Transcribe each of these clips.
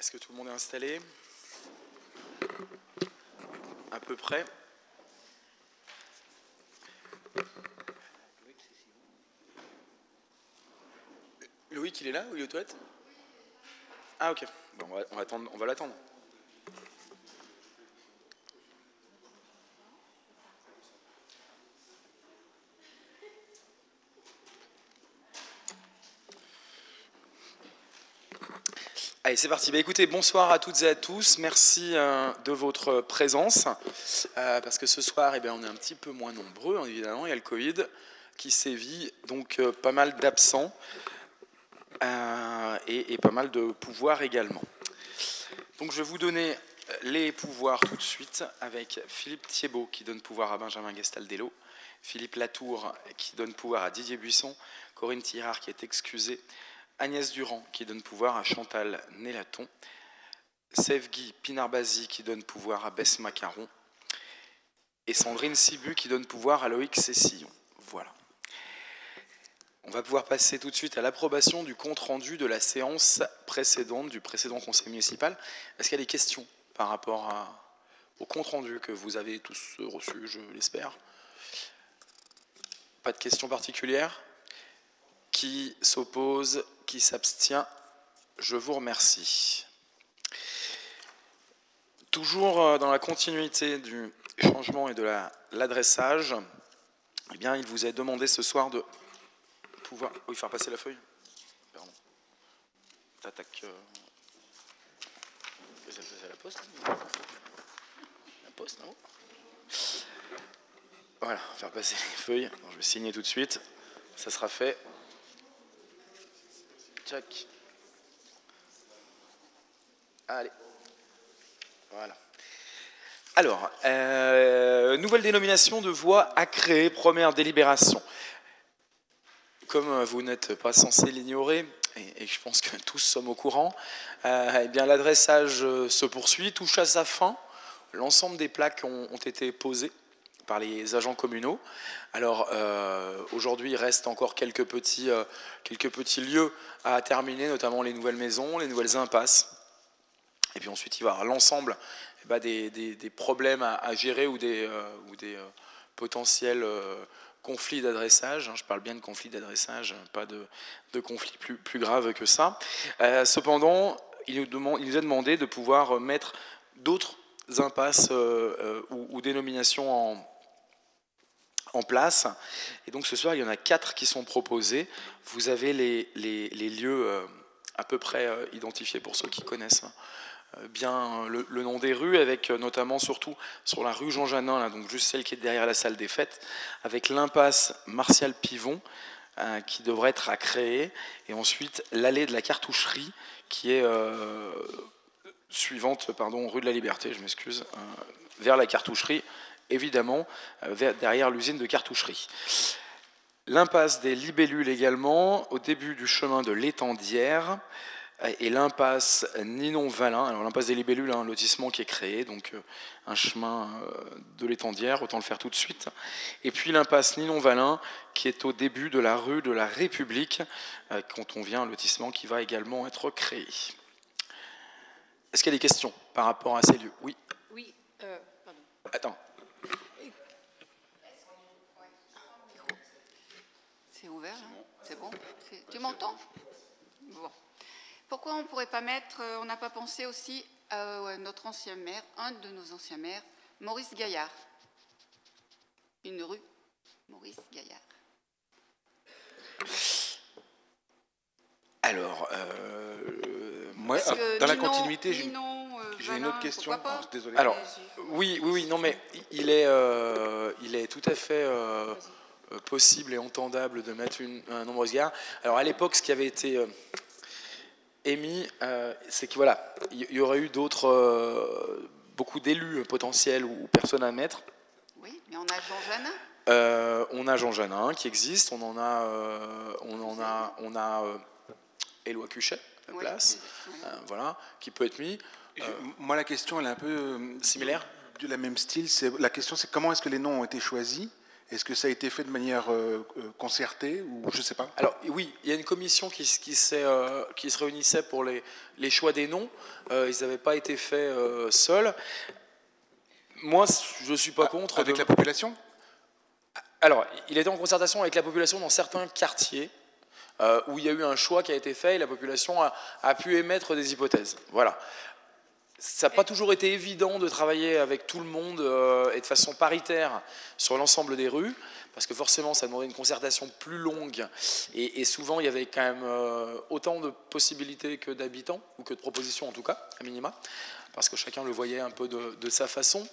Est-ce que tout le monde est installé? À peu près. Loïc, il est là ou il est aux toilettes? Ah ok, bon, on va l'attendre. Allez, c'est parti. Bah, écoutez, bonsoir à toutes et à tous. Merci de votre présence. Parce que ce soir, eh bien, on est un petit peu moins nombreux, évidemment. Il y a le Covid qui sévit, donc pas mal d'absents et pas mal de pouvoirs également. Donc je vais vous donner les pouvoirs tout de suite avec Philippe Thiebaud qui donne pouvoir à Benjamin Gastaldello, Philippe Latour qui donne pouvoir à Didier Buisson, Corinne Tirard qui est excusée, Agnès Durand qui donne pouvoir à Chantal Nélaton, Sevgi Pinarbazi qui donne pouvoir à Bess Macaron et Sandrine Sibu qui donne pouvoir à Loïc Cessillon. Voilà. On va pouvoir passer tout de suite à l'approbation du compte-rendu de la séance précédente, du précédent conseil municipal. Est-ce qu'il y a des questions par rapport au compte-rendu que vous avez tous reçu, je l'espère? Pas de questions particulières? Qui s'oppose? Qui s'abstient? Je vous remercie. Toujours dans la continuité du changement et de l'adressage, eh bien, il vous est demandé ce soir de pouvoir... Oui, faire passer la feuille. Pardon. T'attaques... C'est la poste. La poste, non? Voilà, faire passer les feuilles. Donc, je vais signer tout de suite. Ça sera fait. Tchac. Allez. Voilà. Alors, nouvelle dénomination de voie à créer, première délibération. Comme vous n'êtes pas censé l'ignorer, et je pense que tous sommes au courant, eh bien l'adressage se poursuit, touche à sa fin. L'ensemble des plaques ont été posées par les agents communaux. Alors aujourd'hui, il reste encore quelques petits lieux à terminer, notamment les nouvelles maisons, les nouvelles impasses. Et puis ensuite, il va y avoir l'ensemble des problèmes à gérer ou des potentiels conflits d'adressage. Je parle bien de conflits d'adressage, pas de conflits plus graves que ça. Cependant, il nous est demandé de pouvoir mettre d'autres impasses ou dénominations en place. Et donc ce soir, il y en a 4 qui sont proposés. Vous avez les lieux à peu près identifiés pour ceux qui connaissent bien le nom des rues, avec notamment surtout sur la rue Jean Janin, là, donc juste celle qui est derrière la salle des fêtes, avec l'impasse Martial Pivon qui devrait être à créer, et ensuite l'allée de la Cartoucherie qui est suivante, rue de la Liberté, je m'excuse, vers la Cartoucherie, évidemment, derrière l'usine de cartoucherie. L'impasse des Libellules également, au début du chemin de l'Étendière, et l'impasse Ninon-Valin. Alors l'impasse des Libellules, un lotissement qui est créé, donc un chemin de l'Étendière, autant le faire tout de suite. Et puis l'impasse Ninon-Valin, qui est au début de la rue de la République, quand on vient, un lotissement qui va également être créé. Est-ce qu'il y a des questions par rapport à ces lieux? Oui. Oui, pardon. Attends. C'est ouvert, hein? C'est bon? Tu m'entends? Bon. Pourquoi on ne pourrait pas mettre, on n'a pas pensé aussi à notre ancien maire, un de nos anciens maires, Maurice Gaillard. Une rue, Maurice Gaillard. Alors, moi, dans la continuité, j'ai une autre question. Alors, désolé. Alors, oui, non, mais il est tout à fait possible et entendable de mettre un nombre de gares. Alors, à l'époque, ce qui avait été émis, c'est que voilà, il y aurait eu beaucoup d'élus potentiels ou personnes à mettre. Oui, mais on a Jean Janin. On a Jean Janin qui existe, on a Éloi Cuchet, la place, voilà, qui peut être mis. Moi, la question, elle est un peu similaire. De la même style. La question, c'est comment est-ce que les noms ont été choisis? Est-ce que ça a été fait de manière concertée ou je ne sais pas? Alors oui, il y a une commission qui se réunissait pour les choix des noms. Ils n'avaient pas été faits seuls. Moi, je ne suis pas contre. Avec la population? Alors, il était en concertation avec la population dans certains quartiers où il y a eu un choix qui a été fait et la population a pu émettre des hypothèses. Voilà. Ça n'a pas toujours été évident de travailler avec tout le monde et de façon paritaire sur l'ensemble des rues, parce que forcément ça demandait une concertation plus longue et souvent il y avait quand même autant de possibilités que d'habitants, ou que de propositions en tout cas, à minima, parce que chacun le voyait un peu de sa façon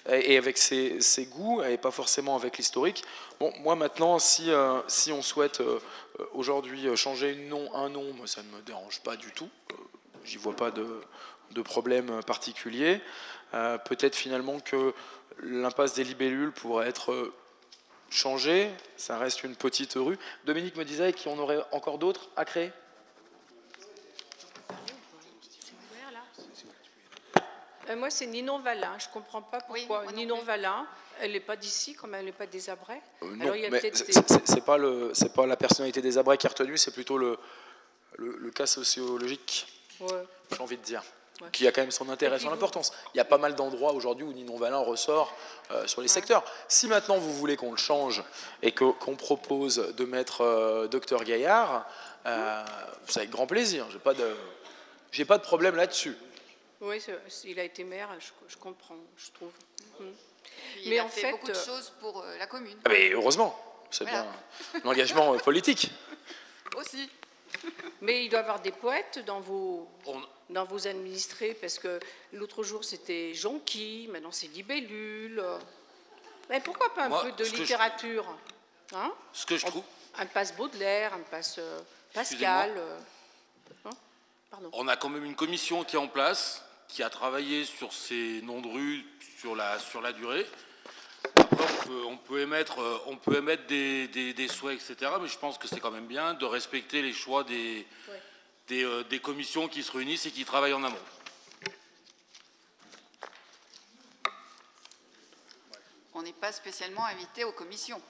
et avec ses goûts et pas forcément avec l'historique. Bon, moi maintenant, si on souhaite aujourd'hui changer un nom, moi, ça ne me dérange pas du tout, j'y vois pas de problème particulier. Peut-être finalement que l'impasse des libellules pourrait être changée. Ça reste une petite rue. Dominique me disait qu'il y en aurait encore d'autres à créer. Moi, c'est Ninon Valin. Je ne comprends pas pourquoi. Oui, Ninon Valin, elle n'est pas d'ici, comme elle n'est pas des Abrais. Non, mais c'est pas la personnalité des Abrais qui est retenue, c'est plutôt le cas sociologique, ouais. J'ai envie de dire. Ouais. Qui a quand même son intérêt, son importance. Il y a pas mal d'endroits aujourd'hui où Ninon Valin ressort sur les secteurs. Si maintenant vous voulez qu'on le change et qu'on propose de mettre Docteur Gaillard, c'est avec grand plaisir. J'ai pas de problème là-dessus. Oui, il a été maire, je comprends, je trouve. Mais en fait, beaucoup de choses pour la commune. Ah mais heureusement, c'est bien l'engagement politique. Aussi. Mais il doit y avoir des poètes dans vos administrés, parce que l'autre jour c'était Jonqui, maintenant c'est Libellule. Mais pourquoi pas un peu de littérature, hein? Ce que je trouve. Un passe Baudelaire, un passe Pascal. Pardon. On a quand même une commission qui est en place, qui a travaillé sur ces noms de rues sur la durée. Après, on peut émettre des souhaits, etc. Mais je pense que c'est quand même bien de respecter les choix des commissions qui se réunissent et qui travaillent en amont. On n'est pas spécialement invité aux commissions.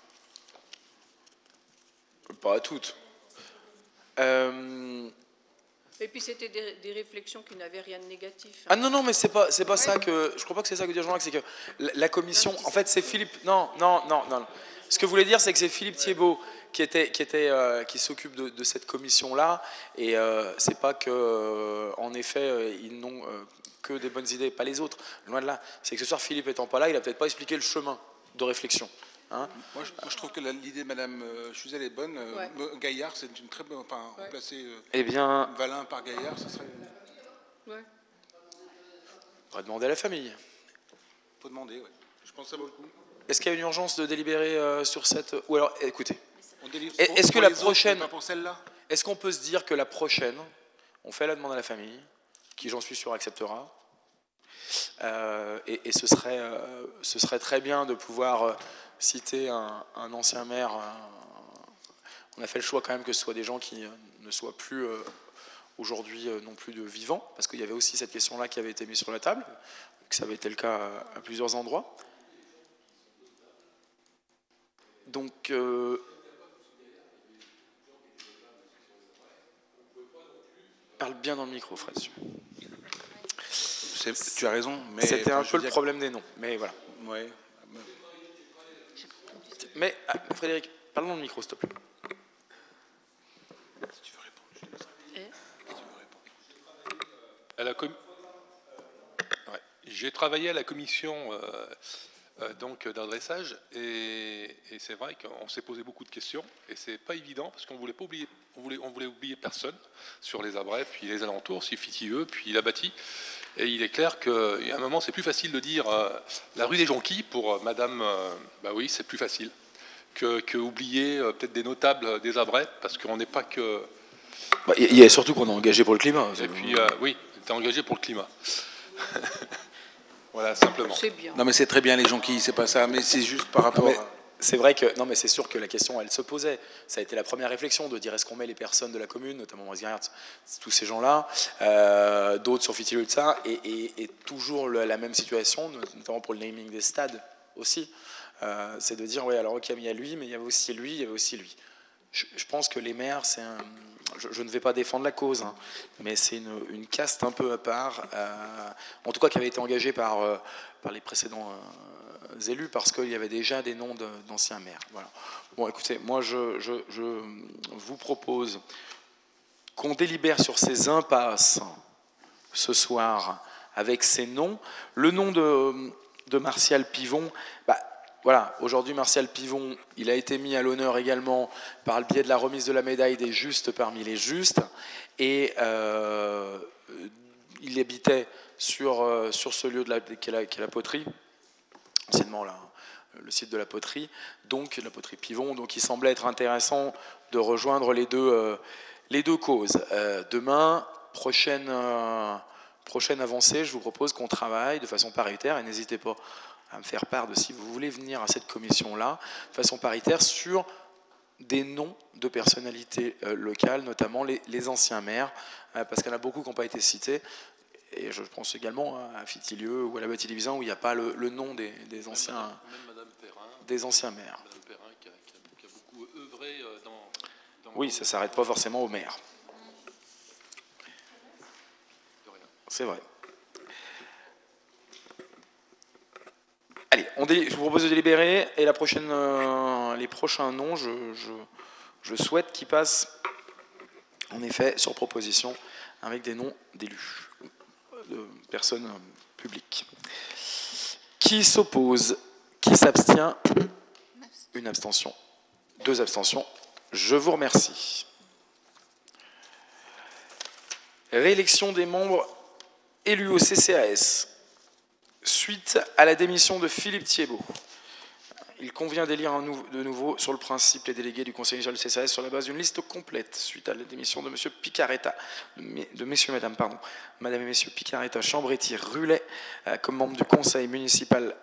Pas à toutes. Et puis c'était des réflexions qui n'avaient rien de négatif. Ah non, mais c'est pas ça que... Je crois pas que c'est ça que dit Jean-Marc, c'est que la commission... En fait, c'est Philippe... Non. Ce que vous voulez dire, c'est que c'est Philippe Thiebaud qui s'occupe de cette commission-là, et c'est pas que, en effet, ils n'ont que des bonnes idées, pas les autres. Loin de là. C'est que ce soir, Philippe étant pas là, il a peut-être pas expliqué le chemin de réflexion. Hein? Moi, je trouve que l'idée de Mme Chuzel est bonne. Ouais. Gaillard, c'est une très bonne... Enfin, remplacer Valin par Gaillard, ce serait... Ouais. On va demander à la famille. Il faut demander, oui. Je pense que ça vaut le coup. Est-ce qu'il y a une urgence de délibérer sur cette... Ou alors, écoutez, est-ce que la prochaine... Pas pour celle-là ? Est-ce qu'on peut se dire que la prochaine, on fait la demande à la famille, qui j'en suis sûr acceptera, et ce serait très bien de pouvoir... citer un ancien maire, on a fait le choix quand même que ce soit des gens qui ne soient plus aujourd'hui non plus de vivants, parce qu'il y avait aussi cette question-là qui avait été mise sur la table, que ça avait été le cas à plusieurs endroits. Donc, parle bien dans le micro, Fred. Tu as raison, mais... C'était un peu le problème des noms, mais voilà. Ouais. Mais, Frédéric, parle dans le micro, s'il te plaît. Si tu veux répondre, je te laisserai. Si tu veux répondre. Ouais. J'ai travaillé à la commission donc d'adressage, et c'est vrai qu'on s'est posé beaucoup de questions, et c'est pas évident, parce qu'on voulait pas oublier, on voulait oublier personne sur les Abrais, puis les alentours, si Fitieux, puis la Bâtie. Et il est clair qu'à un moment, c'est plus facile de dire la rue des Jonquilles pour Madame... bah oui, c'est plus facile que oublier peut-être des notables des Abrais, parce qu'on n'est pas que... Il y a surtout qu'on est engagé pour le climat. Et puis, oui, on est engagé pour le climat. Voilà, simplement. C'est bien. Non, mais c'est très bien les Jonquilles, c'est pas ça, mais c'est juste par rapport... C'est vrai que... Non, mais c'est sûr que la question, elle se posait. Ça a été la première réflexion de dire est-ce qu'on met les personnes de la commune, notamment Maurice Gaillard, tous ces gens-là, d'autres sur Fitieux de ça, et toujours la même situation, notamment pour le naming des stades aussi. C'est de dire, oui, alors ok, il y a lui, mais il y avait aussi lui, il y avait aussi lui. Je pense que les maires, c'est un... Je ne vais pas défendre la cause, hein, mais c'est une caste un peu à part, en tout cas qui avait été engagée par les précédents élus, parce qu'il y avait déjà des noms d'anciens maires. Voilà. Bon, écoutez, moi je vous propose qu'on délibère sur ces impasses ce soir avec ces noms. Le nom de Martial Pivon, voilà, aujourd'hui Martial Pivon, il a été mis à l'honneur également par le biais de la remise de la médaille des justes parmi les justes, et il habitait sur ce lieu qui est la poterie, anciennement le site de la poterie, donc la poterie Pivon, donc il semblait être intéressant de rejoindre les deux causes. Demain, prochaine avancée, je vous propose qu'on travaille de façon paritaire, et n'hésitez pas à me faire part de si vous voulez venir à cette commission-là, de façon paritaire, sur des noms de personnalités locales, notamment les anciens maires, parce qu'il y en a beaucoup qui n'ont pas été cités, et je pense également à Fitilieu ou à la Bâtie-Lévisan, où il n'y a pas le nom des anciens, Madame Perrin, des anciens maires. Madame Perrin qui a beaucoup œuvré dans... Oui, ça ne s'arrête pas forcément au maire. C'est vrai. Allez, je vous propose de délibérer, et les prochains noms, je souhaite qu'ils passent, en effet, sur proposition, avec des noms d'élus, de personnes publiques. Qui s'oppose? Qui s'abstient? Une abstention. 2 abstentions. Je vous remercie. Réélection des membres élus au CCAS. Suite à la démission de Philippe Thiebaud, il convient d'élire de nouveau sur le principe les délégués du Conseil municipal du CCAS sur la base d'une liste complète. Suite à la démission de M. Picaretta, Madame et Messieurs Picaretta, Chambretti, Rulet, comme membre du Conseil municipal,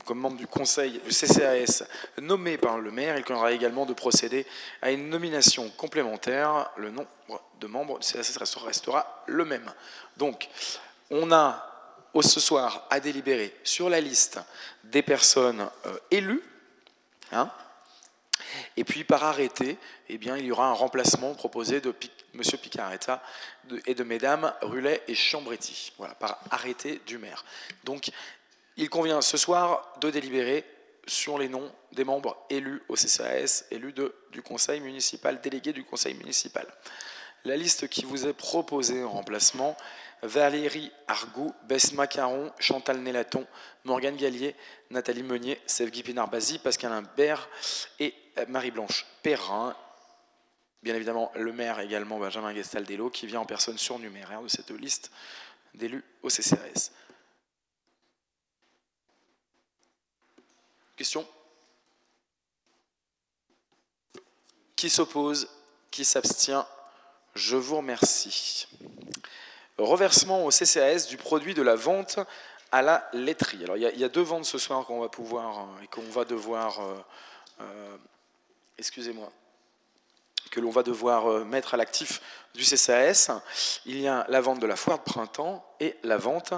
comme membre du Conseil du CCAS nommé par le maire, il conviendra également de procéder à une nomination complémentaire. Le nombre de membres du CCAS restera le même. Donc, on a ce soir à délibérer sur la liste des personnes élues, hein, et puis par arrêté, eh bien, il y aura un remplacement proposé de M. Picaretta et de Mesdames Rulet et Chambretti, voilà, par arrêté du maire. Donc, il convient ce soir de délibérer sur les noms des membres élus au CCAS, élus du conseil municipal, délégués du conseil municipal. La liste qui vous est proposée en remplacement: Valérie Argou, Bess Macaron, Chantal Nélaton, Morgane Gallier, Nathalie Meunier, Sevgi Pinard-Bazy, Pascal Imbert et Marie-Blanche Perrin. Bien évidemment, le maire également, Benjamin Gestaldello, qui vient en personne surnuméraire de cette liste d'élus au CCAS. Question? Qui s'oppose? Qui s'abstient? Je vous remercie. Reversement au CCAS du produit de la vente à la laiterie. Alors, il y a 2 ventes ce soir qu'on va pouvoir et qu'on va devoir, que l'on va devoir mettre à l'actif du CCAS. Il y a la vente de la foire de printemps et la vente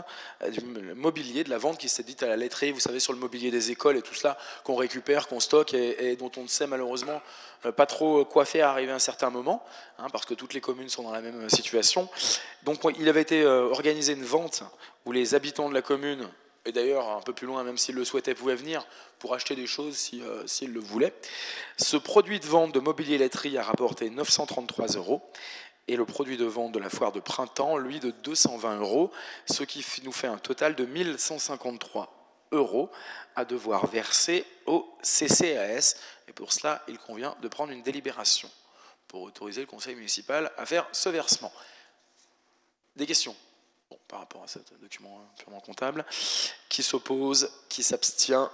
du mobilier, de la vente qui s'est dite à la laiterie, vous savez, sur le mobilier des écoles et tout cela, qu'on récupère, qu'on stocke et dont on ne sait malheureusement pas trop quoi faire arriver à un certain moment, hein, parce que toutes les communes sont dans la même situation. Donc il avait été organisé une vente où les habitants de la commune, et d'ailleurs un peu plus loin, même s'ils le souhaitaient, pouvaient venir pour acheter des choses s'ils le voulaient. Ce produit de vente de mobilier laiterie a rapporté 933 €, et le produit de vente de la foire de printemps, lui, de 220 €, ce qui nous fait un total de 1153 € à devoir verser au CCAS. Et pour cela, il convient de prendre une délibération pour autoriser le conseil municipal à faire ce versement. Des questions? Bon, par rapport à ce document purement comptable. Qui s'oppose? Qui s'abstient?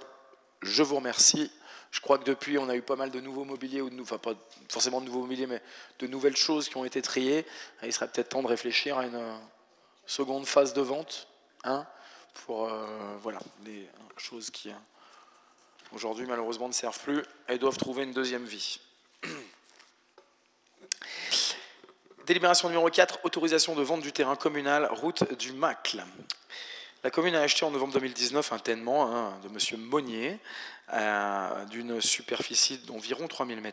Je vous remercie. Je crois que depuis, on a eu pas mal de nouveaux mobiliers, enfin pas forcément de nouveaux mobiliers, mais de nouvelles choses qui ont été triées. Il serait peut-être temps de réfléchir à une seconde phase de vente, hein, pour voilà, des choses qui aujourd'hui malheureusement ne servent plus et doivent trouver une deuxième vie. Délibération numéro 4, autorisation de vente du terrain communal, route du Macle. La commune a acheté en novembre 2019 un ténement de M. Monnier d'une superficie d'environ 3000 m².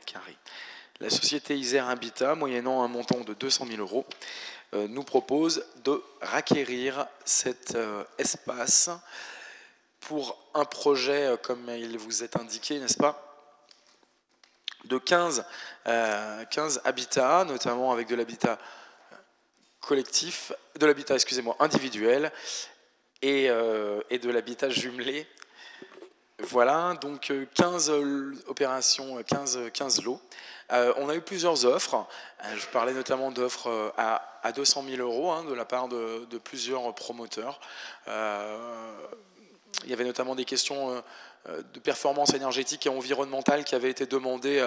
La société Isère Habitat, moyennant un montant de 200 000 €, nous propose de requérir cet espace pour un projet, comme il vous est indiqué, n'est-ce pas, de 15 habitats, notamment avec de l'habitat collectif, de l'habitat, excusez-moi, individuel et de l'habitat jumelé. Voilà, donc 15 opérations, 15 lots. On a eu plusieurs offres. Je parlais notamment d'offres à 200 000 € de la part de plusieurs promoteurs. Il y avait notamment des questions de performance énergétique et environnementale qui avaient été demandées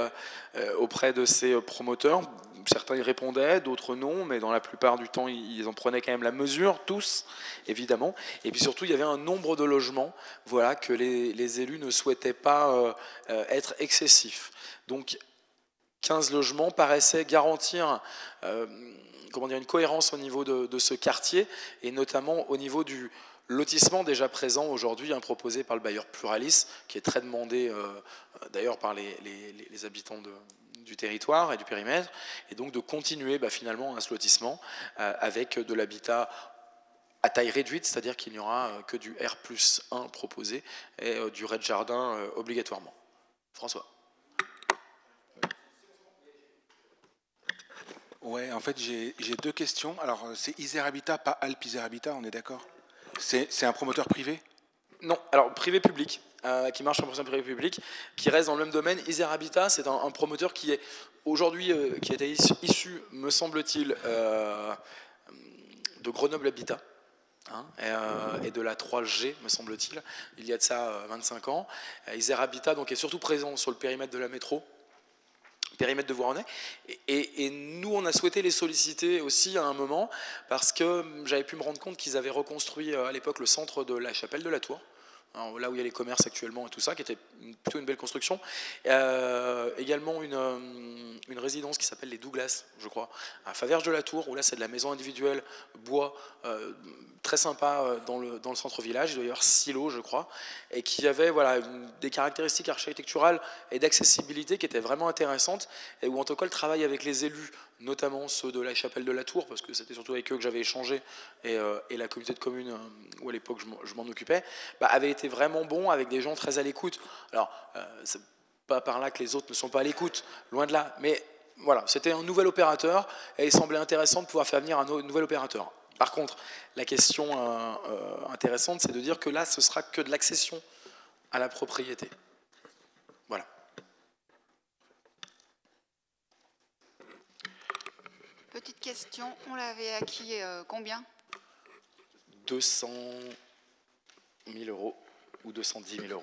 auprès de ces promoteurs. Certains y répondaient, d'autres non, mais dans la plupart du temps, ils en prenaient quand même la mesure, tous, évidemment. Et puis surtout, il y avait un nombre de logements, voilà, que les élus ne souhaitaient pas être excessifs. Donc, 15 logements paraissaient garantir une cohérence au niveau de ce quartier, et notamment au niveau du lotissement déjà présent aujourd'hui, proposé par le bailleur Pluralis, qui est très demandé d'ailleurs par les habitants du territoire et du périmètre, et donc de continuer finalement à ce lotissement avec de l'habitat à taille réduite, c'est-à-dire qu'il n'y aura que du R+1 proposé et du rez-de-jardin obligatoirement. François. Ouais, en fait, j'ai deux questions. Alors, c'est Isère Habitat, pas Alpes Isère Habitat, on est d'accord? C'est un promoteur privé? Non, alors privé-public, qui marche en promotion privé-public, qui reste dans le même domaine. Isère Habitat, c'est un promoteur qui est aujourd'hui, qui a été issu, me semble-t-il, de Grenoble Habitat. Et de la 3G, me semble-t-il, il y a de ça 25 ans. Isère Habitat donc, est surtout présent sur le périmètre de la métro, périmètre de Voironnet, et nous on a souhaité les solliciter aussi à un moment parce que j'avais pu me rendre compte qu'ils avaient reconstruit à l'époque le centre de la Chapelle de la Tour, là où il y a les commerces actuellement et tout ça, qui était plutôt une belle construction. Également une résidence qui s'appelle les Douglas, je crois, à Faverges de la Tour, où là c'est de la maison individuelle, bois, très sympa dans le centre-village. Il doit y avoir 6 lots, je crois, et qui avait des caractéristiques architecturales et d'accessibilité qui étaient vraiment intéressantes, et où en tout cas le travail avec les élus, notamment ceux de la Chapelle de la Tour, parce que c'était surtout avec eux que j'avais échangé, et la communauté de communes où à l'époque je m'en occupais, avait été vraiment bon, avec des gens très à l'écoute. Alors, c'est pas par là que les autres ne sont pas à l'écoute, loin de là, mais voilà, c'était un nouvel opérateur, et il semblait intéressant de pouvoir faire venir un nouvel opérateur. Par contre, la question intéressante, c'est de dire que là, ce sera que de l'accession à la propriété. Voilà. Petite question, on l'avait acquis combien? 200 000 € ou 210 000 €.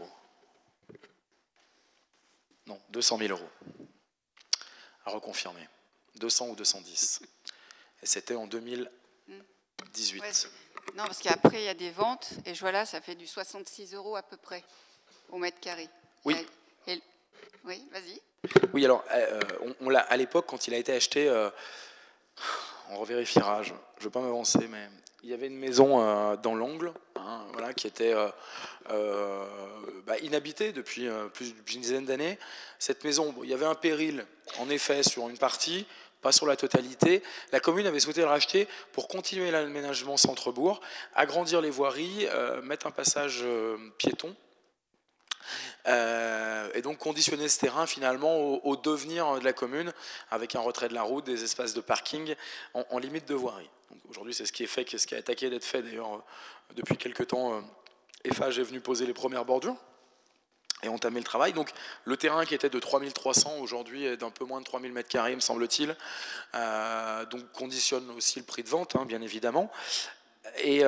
Non, 200 000 €. À reconfirmer. 200 ou 210. Et c'était en 2018. Ouais, non, parce qu'après, il y a des ventes, et je vois là, ça fait du 66 € à peu près, au mètre carré. Oui. Oui, vas-y. Oui, alors, on l'a, à l'époque, quand il a été acheté, on revérifiera, je ne veux pas m'avancer, mais il y avait une maison dans l'angle, voilà, qui était inhabitée depuis plus d'une dizaine d'années. Cette maison, il y avait un péril, en effet, sur une partie, pas sur la totalité. La commune avait souhaité le racheter pour continuer l'aménagement centre-bourg, agrandir les voiries, mettre un passage piéton, et donc conditionner ce terrain finalement au devenir de la commune, avec un retrait de la route, des espaces de parking en limite de voirie. Aujourd'hui, c'est ce qui est fait, ce qui a attaqué d'être fait d'ailleurs depuis quelques temps. Eiffage est venu poser les premières bordures et entamer le travail. Donc le terrain qui était de 3300 aujourd'hui est d'un peu moins de 3000 m², me semble-t-il. Donc conditionne aussi le prix de vente, bien évidemment. Et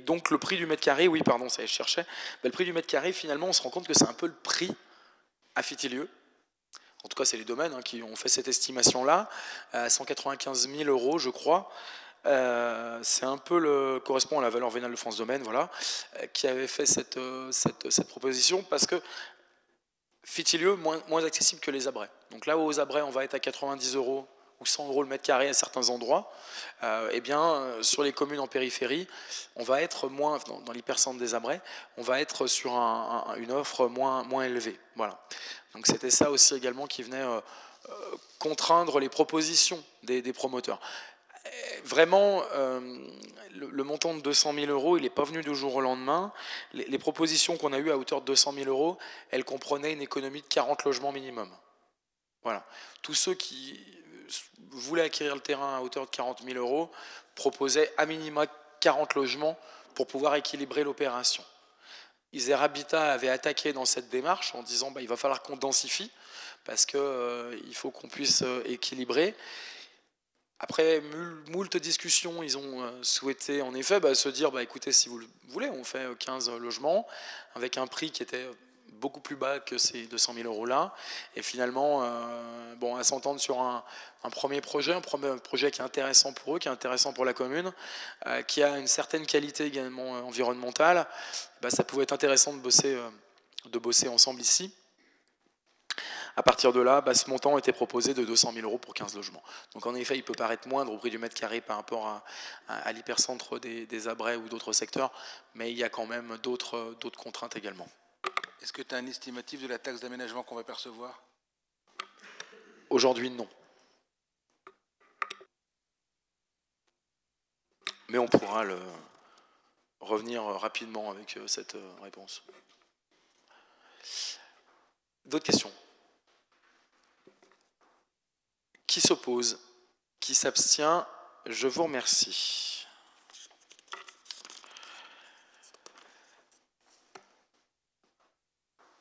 donc le prix du mètre carré, oui, pardon, ça je cherchais. Le prix du mètre carré, finalement, on se rend compte que c'est un peu le prix à Fitilieu. En tout cas, c'est les domaines qui ont fait cette estimation-là, à 195 000 €, je crois. C'est un peu correspond à la valeur vénale de France Domaine, voilà, qui avait fait cette proposition, parce que Fitilieu moins accessible que les Abrets. Donc là, aux Abrets, on va être à 90 € ou 100 € le mètre carré à certains endroits, eh bien, sur les communes en périphérie, on va être moins, dans l'hypercentre des Abrais, on va être sur une offre moins élevée. Voilà. Donc c'était ça aussi également qui venait contraindre les propositions des promoteurs. Vraiment, le montant de 200 000 €, il n'est pas venu du jour au lendemain. Les propositions qu'on a eues à hauteur de 200 000 €, elles comprenaient une économie de 40 logements minimum. Voilà. Tous ceux qui voulaient acquérir le terrain à hauteur de 40 000 € proposaient à minima 40 logements pour pouvoir équilibrer l'opération. Isère Habitat avait attaqué dans cette démarche en disant il va falloir qu'on densifie parce qu'il faut qu'on puisse équilibrer. Après moult discussions, ils ont souhaité en effet se dire écoutez, si vous le voulez, on fait 15 logements avec un prix qui était beaucoup plus bas que ces 200 000 € là. Et finalement, à s'entendre sur un premier projet qui est intéressant pour eux, qui est intéressant pour la commune, qui a une certaine qualité également environnementale, ça pouvait être intéressant de bosser ensemble ici. À partir de là, ce montant était proposé de 200 000 € pour 15 logements. Donc en effet, il peut paraître moindre au prix du mètre carré par rapport à l'hypercentre des Abrais ou d'autres secteurs, mais il y a quand même d'autres contraintes également. Est-ce que tu as un estimatif de la taxe d'aménagement qu'on va percevoir? Aujourd'hui, non. Mais on pourra revenir rapidement avec cette réponse. D'autres questions? Qui s'oppose? Qui s'abstient? Je vous remercie.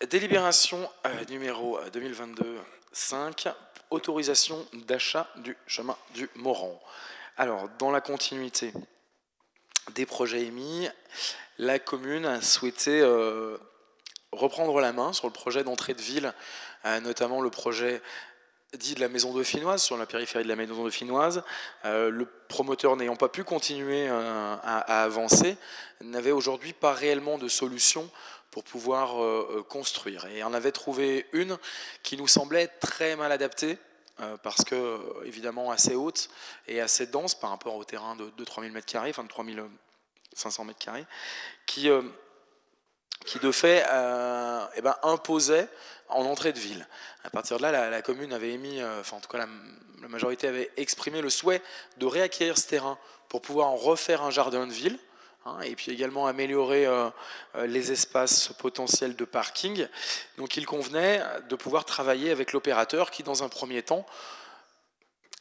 Délibération numéro 2022-5, autorisation d'achat du chemin du Moran. Alors, dans la continuité des projets émis, la commune a souhaité reprendre la main sur le projet d'entrée de ville, notamment le projet dit de la Maison Dauphinoise, sur la périphérie de la Maison Dauphinoise. Le promoteur n'ayant pas pu continuer à avancer, n'avait aujourd'hui pas réellement de solution pour pouvoir construire. Et on avait trouvé une qui nous semblait très mal adaptée, parce que, évidemment, assez haute et assez dense par rapport au terrain de 3000 m², enfin de 3500 m², qui de fait imposait en entrée de ville. À partir de là, la commune avait émis, en tout cas la majorité avait exprimé le souhait de réacquérir ce terrain pour pouvoir en refaire un jardin de ville, et puis également améliorer les espaces potentiels de parking. Donc il convenait de pouvoir travailler avec l'opérateur qui, dans un premier temps,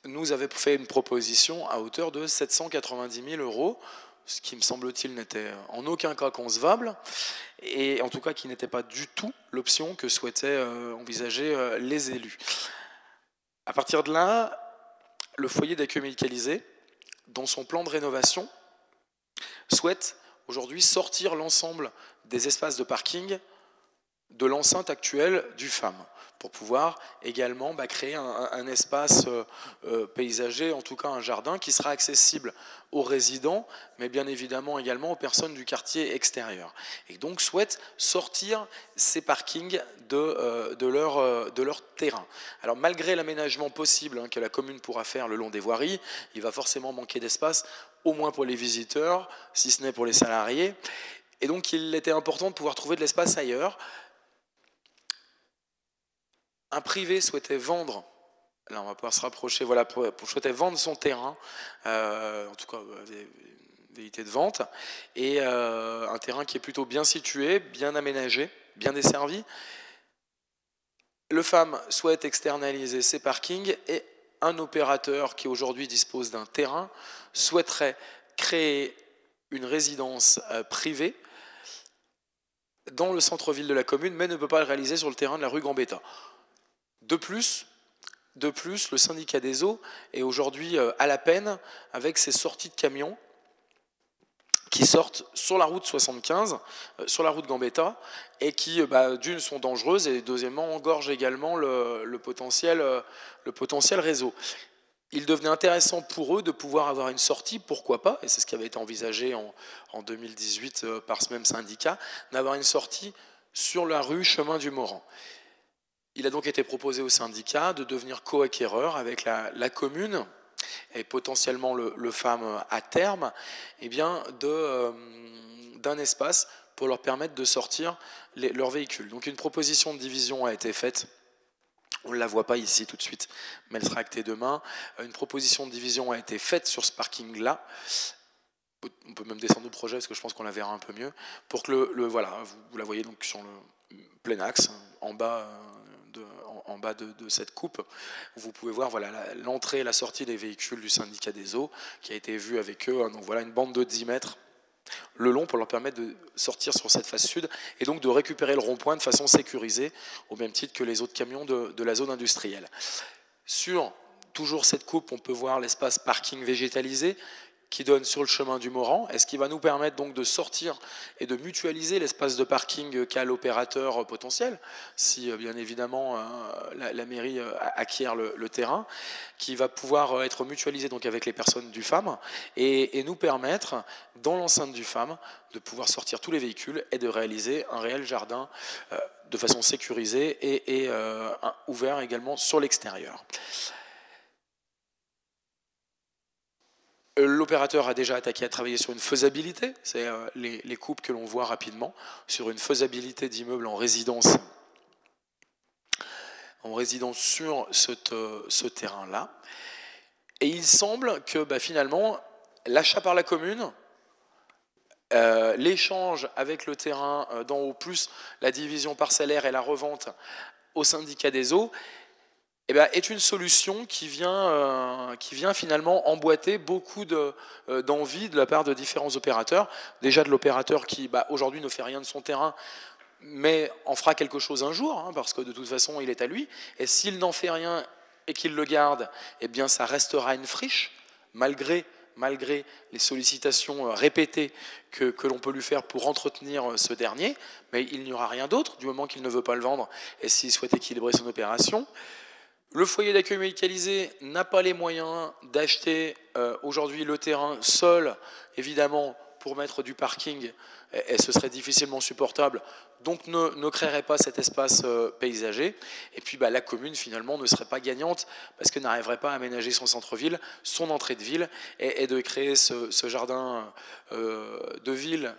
nous avait fait une proposition à hauteur de 790 000 €, ce qui, me semble-t-il, n'était en aucun cas concevable, et en tout cas qui n'était pas du tout l'option que souhaitaient envisager les élus. À partir de là, le foyer d'accueil médicalisé, dans son plan de rénovation, souhaite aujourd'hui sortir l'ensemble des espaces de parking de l'enceinte actuelle du FAM, pour pouvoir également créer un espace paysager, en tout cas un jardin, qui sera accessible aux résidents, mais bien évidemment également aux personnes du quartier extérieur. Et donc souhaite sortir ces parkings de leur terrain. Alors malgré l'aménagement possible que la commune pourra faire le long des voiries, il va forcément manquer d'espace, au moins pour les visiteurs, si ce n'est pour les salariés. Et donc il était important de pouvoir trouver de l'espace ailleurs. Un privé souhaitait vendre, là on va pouvoir se rapprocher, voilà, souhaitait vendre son terrain, en tout cas vérité de vente, et un terrain qui est plutôt bien situé, bien aménagé, bien desservi. Le FAM souhaite externaliser ses parkings, et un opérateur qui aujourd'hui dispose d'un terrain souhaiterait créer une résidence privée dans le centre-ville de la commune, mais ne peut pas le réaliser sur le terrain de la rue Gambetta. De plus, le syndicat des eaux est aujourd'hui à la peine avec ses sorties de camions qui sortent sur la route 75, sur la route Gambetta, et qui, d'une, sont dangereuses, et deuxièmement, engorgent également le potentiel réseau. Il devenait intéressant pour eux de pouvoir avoir une sortie, pourquoi pas, et c'est ce qui avait été envisagé en 2018 par ce même syndicat, d'avoir une sortie sur la rue Chemin du Moran. Il a donc été proposé au syndicat de devenir co-acquéreur avec la commune et potentiellement le FAM à terme, eh bien d'un espace pour leur permettre de sortir leurs véhicules. Donc une proposition de division a été faite. On ne la voit pas ici tout de suite, mais elle sera actée demain. Une proposition de division a été faite sur ce parking-là. On peut même descendre au projet parce que je pense qu'on la verra un peu mieux. Pour que voilà, vous la voyez donc sur le plein axe, en bas de cette coupe. Vous pouvez voir voilà, l'entrée et la sortie des véhicules du syndicat des eaux qui a été vue avec eux. Donc voilà une bande de 10 mètres le long pour leur permettre de sortir sur cette face sud et donc de récupérer le rond-point de façon sécurisée au même titre que les autres camions de la zone industrielle. Sur toujours cette coupe, on peut voir l'espace parking végétalisé qui donne sur le chemin du Morand, et ce qui va nous permettre donc de sortir et de mutualiser l'espace de parking qu'a l'opérateur potentiel, si bien évidemment la mairie acquiert le terrain, qui va pouvoir être mutualisé donc avec les personnes du FAM, et nous permettre, dans l'enceinte du FAM, de pouvoir sortir tous les véhicules et de réaliser un réel jardin de façon sécurisée et ouvert également sur l'extérieur. L'opérateur a déjà attaqué à travailler sur une faisabilité, c'est les coupes que l'on voit rapidement, sur une faisabilité d'immeubles en résidence sur ce terrain-là. Et il semble que finalement, l'achat par la commune, l'échange avec le terrain d'en haut, plus la division parcellaire et la revente au syndicat des eaux, est une solution qui vient finalement emboîter beaucoup d'envie de la part de différents opérateurs. Déjà de l'opérateur qui aujourd'hui ne fait rien de son terrain, mais en fera quelque chose un jour, parce que de toute façon il est à lui. Et s'il n'en fait rien et qu'il le garde, ça restera une friche, malgré les sollicitations répétées que l'on peut lui faire pour entretenir ce dernier. Mais il n'y aura rien d'autre du moment qu'il ne veut pas le vendre et s'il souhaite équilibrer son opération. Le foyer d'accueil médicalisé n'a pas les moyens d'acheter aujourd'hui le terrain seul, évidemment, pour mettre du parking, et ce serait difficilement supportable, donc ne créerait pas cet espace paysager. Et puis la commune, finalement, ne serait pas gagnante parce qu'elle n'arriverait pas à aménager son centre-ville, son entrée de ville, et de créer ce jardin de ville,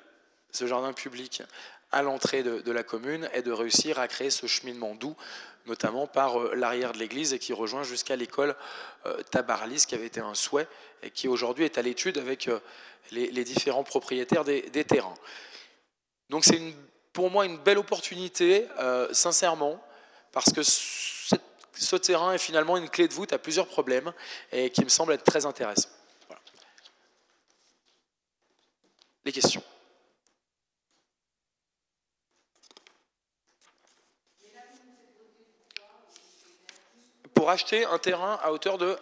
ce jardin public à l'entrée de la commune, et de réussir à créer ce cheminement doux, notamment par l'arrière de l'église et qui rejoint jusqu'à l'école Tabarlis, qui avait été un souhait et qui aujourd'hui est à l'étude avec les différents propriétaires des terrains. Donc c'est pour moi une belle opportunité, sincèrement, parce que ce terrain est finalement une clé de voûte à plusieurs problèmes et qui me semble être très intéressant. Voilà. Les questions ? Pour acheter un terrain à hauteur de...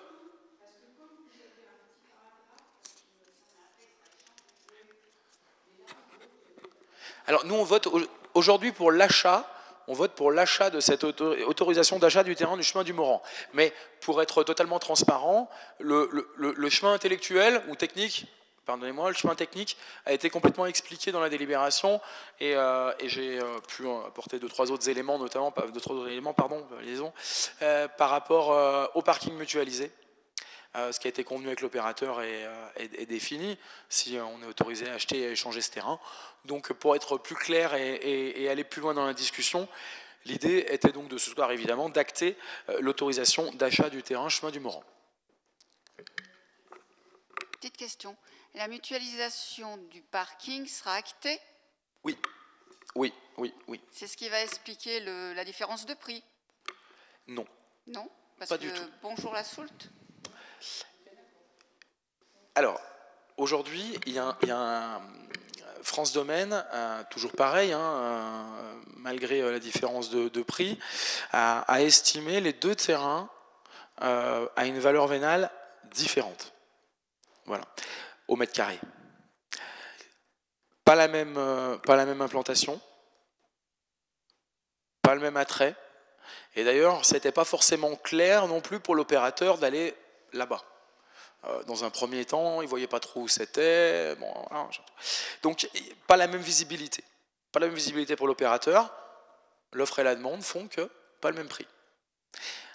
Alors nous on vote aujourd'hui pour l'achat, on vote pour l'achat de cette autorisation d'achat du terrain du chemin du Morand. Mais pour être totalement transparent, le chemin intellectuel ou technique, pardonnez-moi, le chemin technique a été complètement expliqué dans la délibération et j'ai pu apporter deux, trois autres éléments, notamment par rapport au parking mutualisé. Ce qui a été convenu avec l'opérateur est défini, si on est autorisé à acheter et à échanger ce terrain. Donc pour être plus clair et aller plus loin dans la discussion, l'idée était donc de ce soir évidemment d'acter l'autorisation d'achat du terrain chemin du Morand. Petite question. La mutualisation du parking sera actée ? Oui. C'est ce qui va expliquer la différence de prix ? Non. Non ? Parce pas que du tout. Bonjour la Soult. Alors, aujourd'hui, il y a un France Domaine, toujours pareil, malgré la différence de prix, a estimé les deux terrains à une valeur vénale différente. Voilà, au mètre carré. Pas la même implantation, pas le même attrait. Et d'ailleurs, ce n'était pas forcément clair non plus pour l'opérateur d'aller là-bas. Dans un premier temps, il ne voyait pas trop où c'était. Bon, voilà. Donc, pas la même visibilité. Pas la même visibilité pour l'opérateur. L'offre et la demande font que pas le même prix.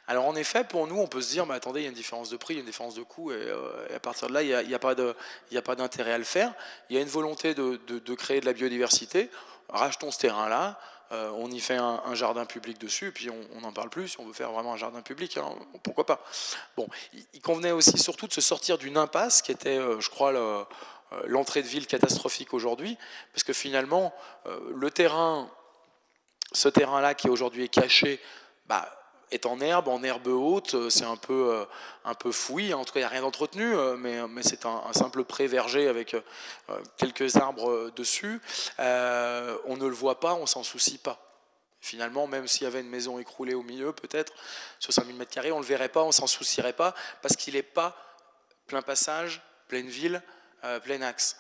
Alors en effet, pour nous, on peut se dire, mais attendez, il y a une différence de prix, il y a une différence de coût, et à partir de là, il n'y a pas d'intérêt à le faire. Il y a une volonté de créer de la biodiversité. Rachetons ce terrain-là, on y fait un jardin public dessus, et puis on n'en parle plus. Si on veut faire vraiment un jardin public, hein, pourquoi pas. Bon, il convenait aussi surtout de se sortir d'une impasse qui était, je crois, l'entrée de ville catastrophique aujourd'hui, parce que finalement, ce terrain-là qui aujourd'hui est caché, est en herbe haute, c'est un peu fouillis, en tout cas il n'y a rien d'entretenu, mais c'est un simple pré verger avec quelques arbres dessus. On ne le voit pas, on s'en soucie pas. Finalement, même s'il y avait une maison écroulée au milieu, peut-être, sur 5000 m², on ne le verrait pas, on s'en soucierait pas, parce qu'il n'est pas plein passage, pleine ville, plein axe.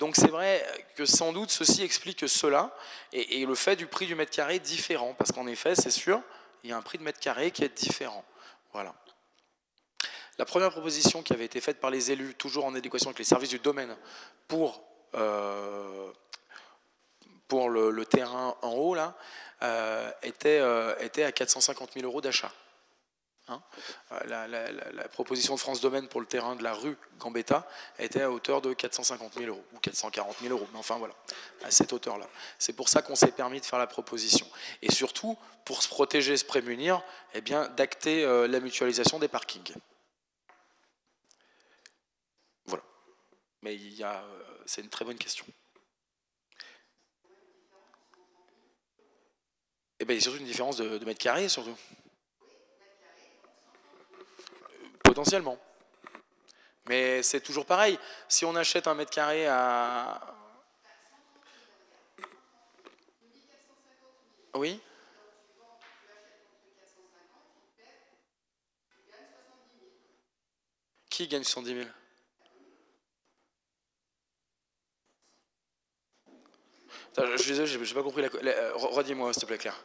Donc c'est vrai que sans doute ceci explique cela, et le fait du prix du mètre carré différent, parce qu'en effet, c'est sûr, il y a un prix de mètre carré qui est différent. Voilà. La première proposition qui avait été faite par les élus, toujours en adéquation avec les services du domaine, pour le terrain en haut, là, était à 450 000 € d'achat. Hein, la proposition de France Domaine pour le terrain de la rue Gambetta était à hauteur de 450 000 € ou 440 000 €, mais enfin voilà, à cette hauteur-là. C'est pour ça qu'on s'est permis de faire la proposition. Et surtout, pour se protéger, se prémunir, eh bien, d'acter la mutualisation des parkings. Voilà. Mais c'est une très bonne question. Et bien, il y a surtout une différence de mètres carrés, surtout. Potentiellement. Mais c'est toujours pareil. Si on achète un mètre carré à... Oui. Qui gagne 70 000 ? Je suis désolé, j'ai pas compris. Redis-moi, s'il te plaît, Claire.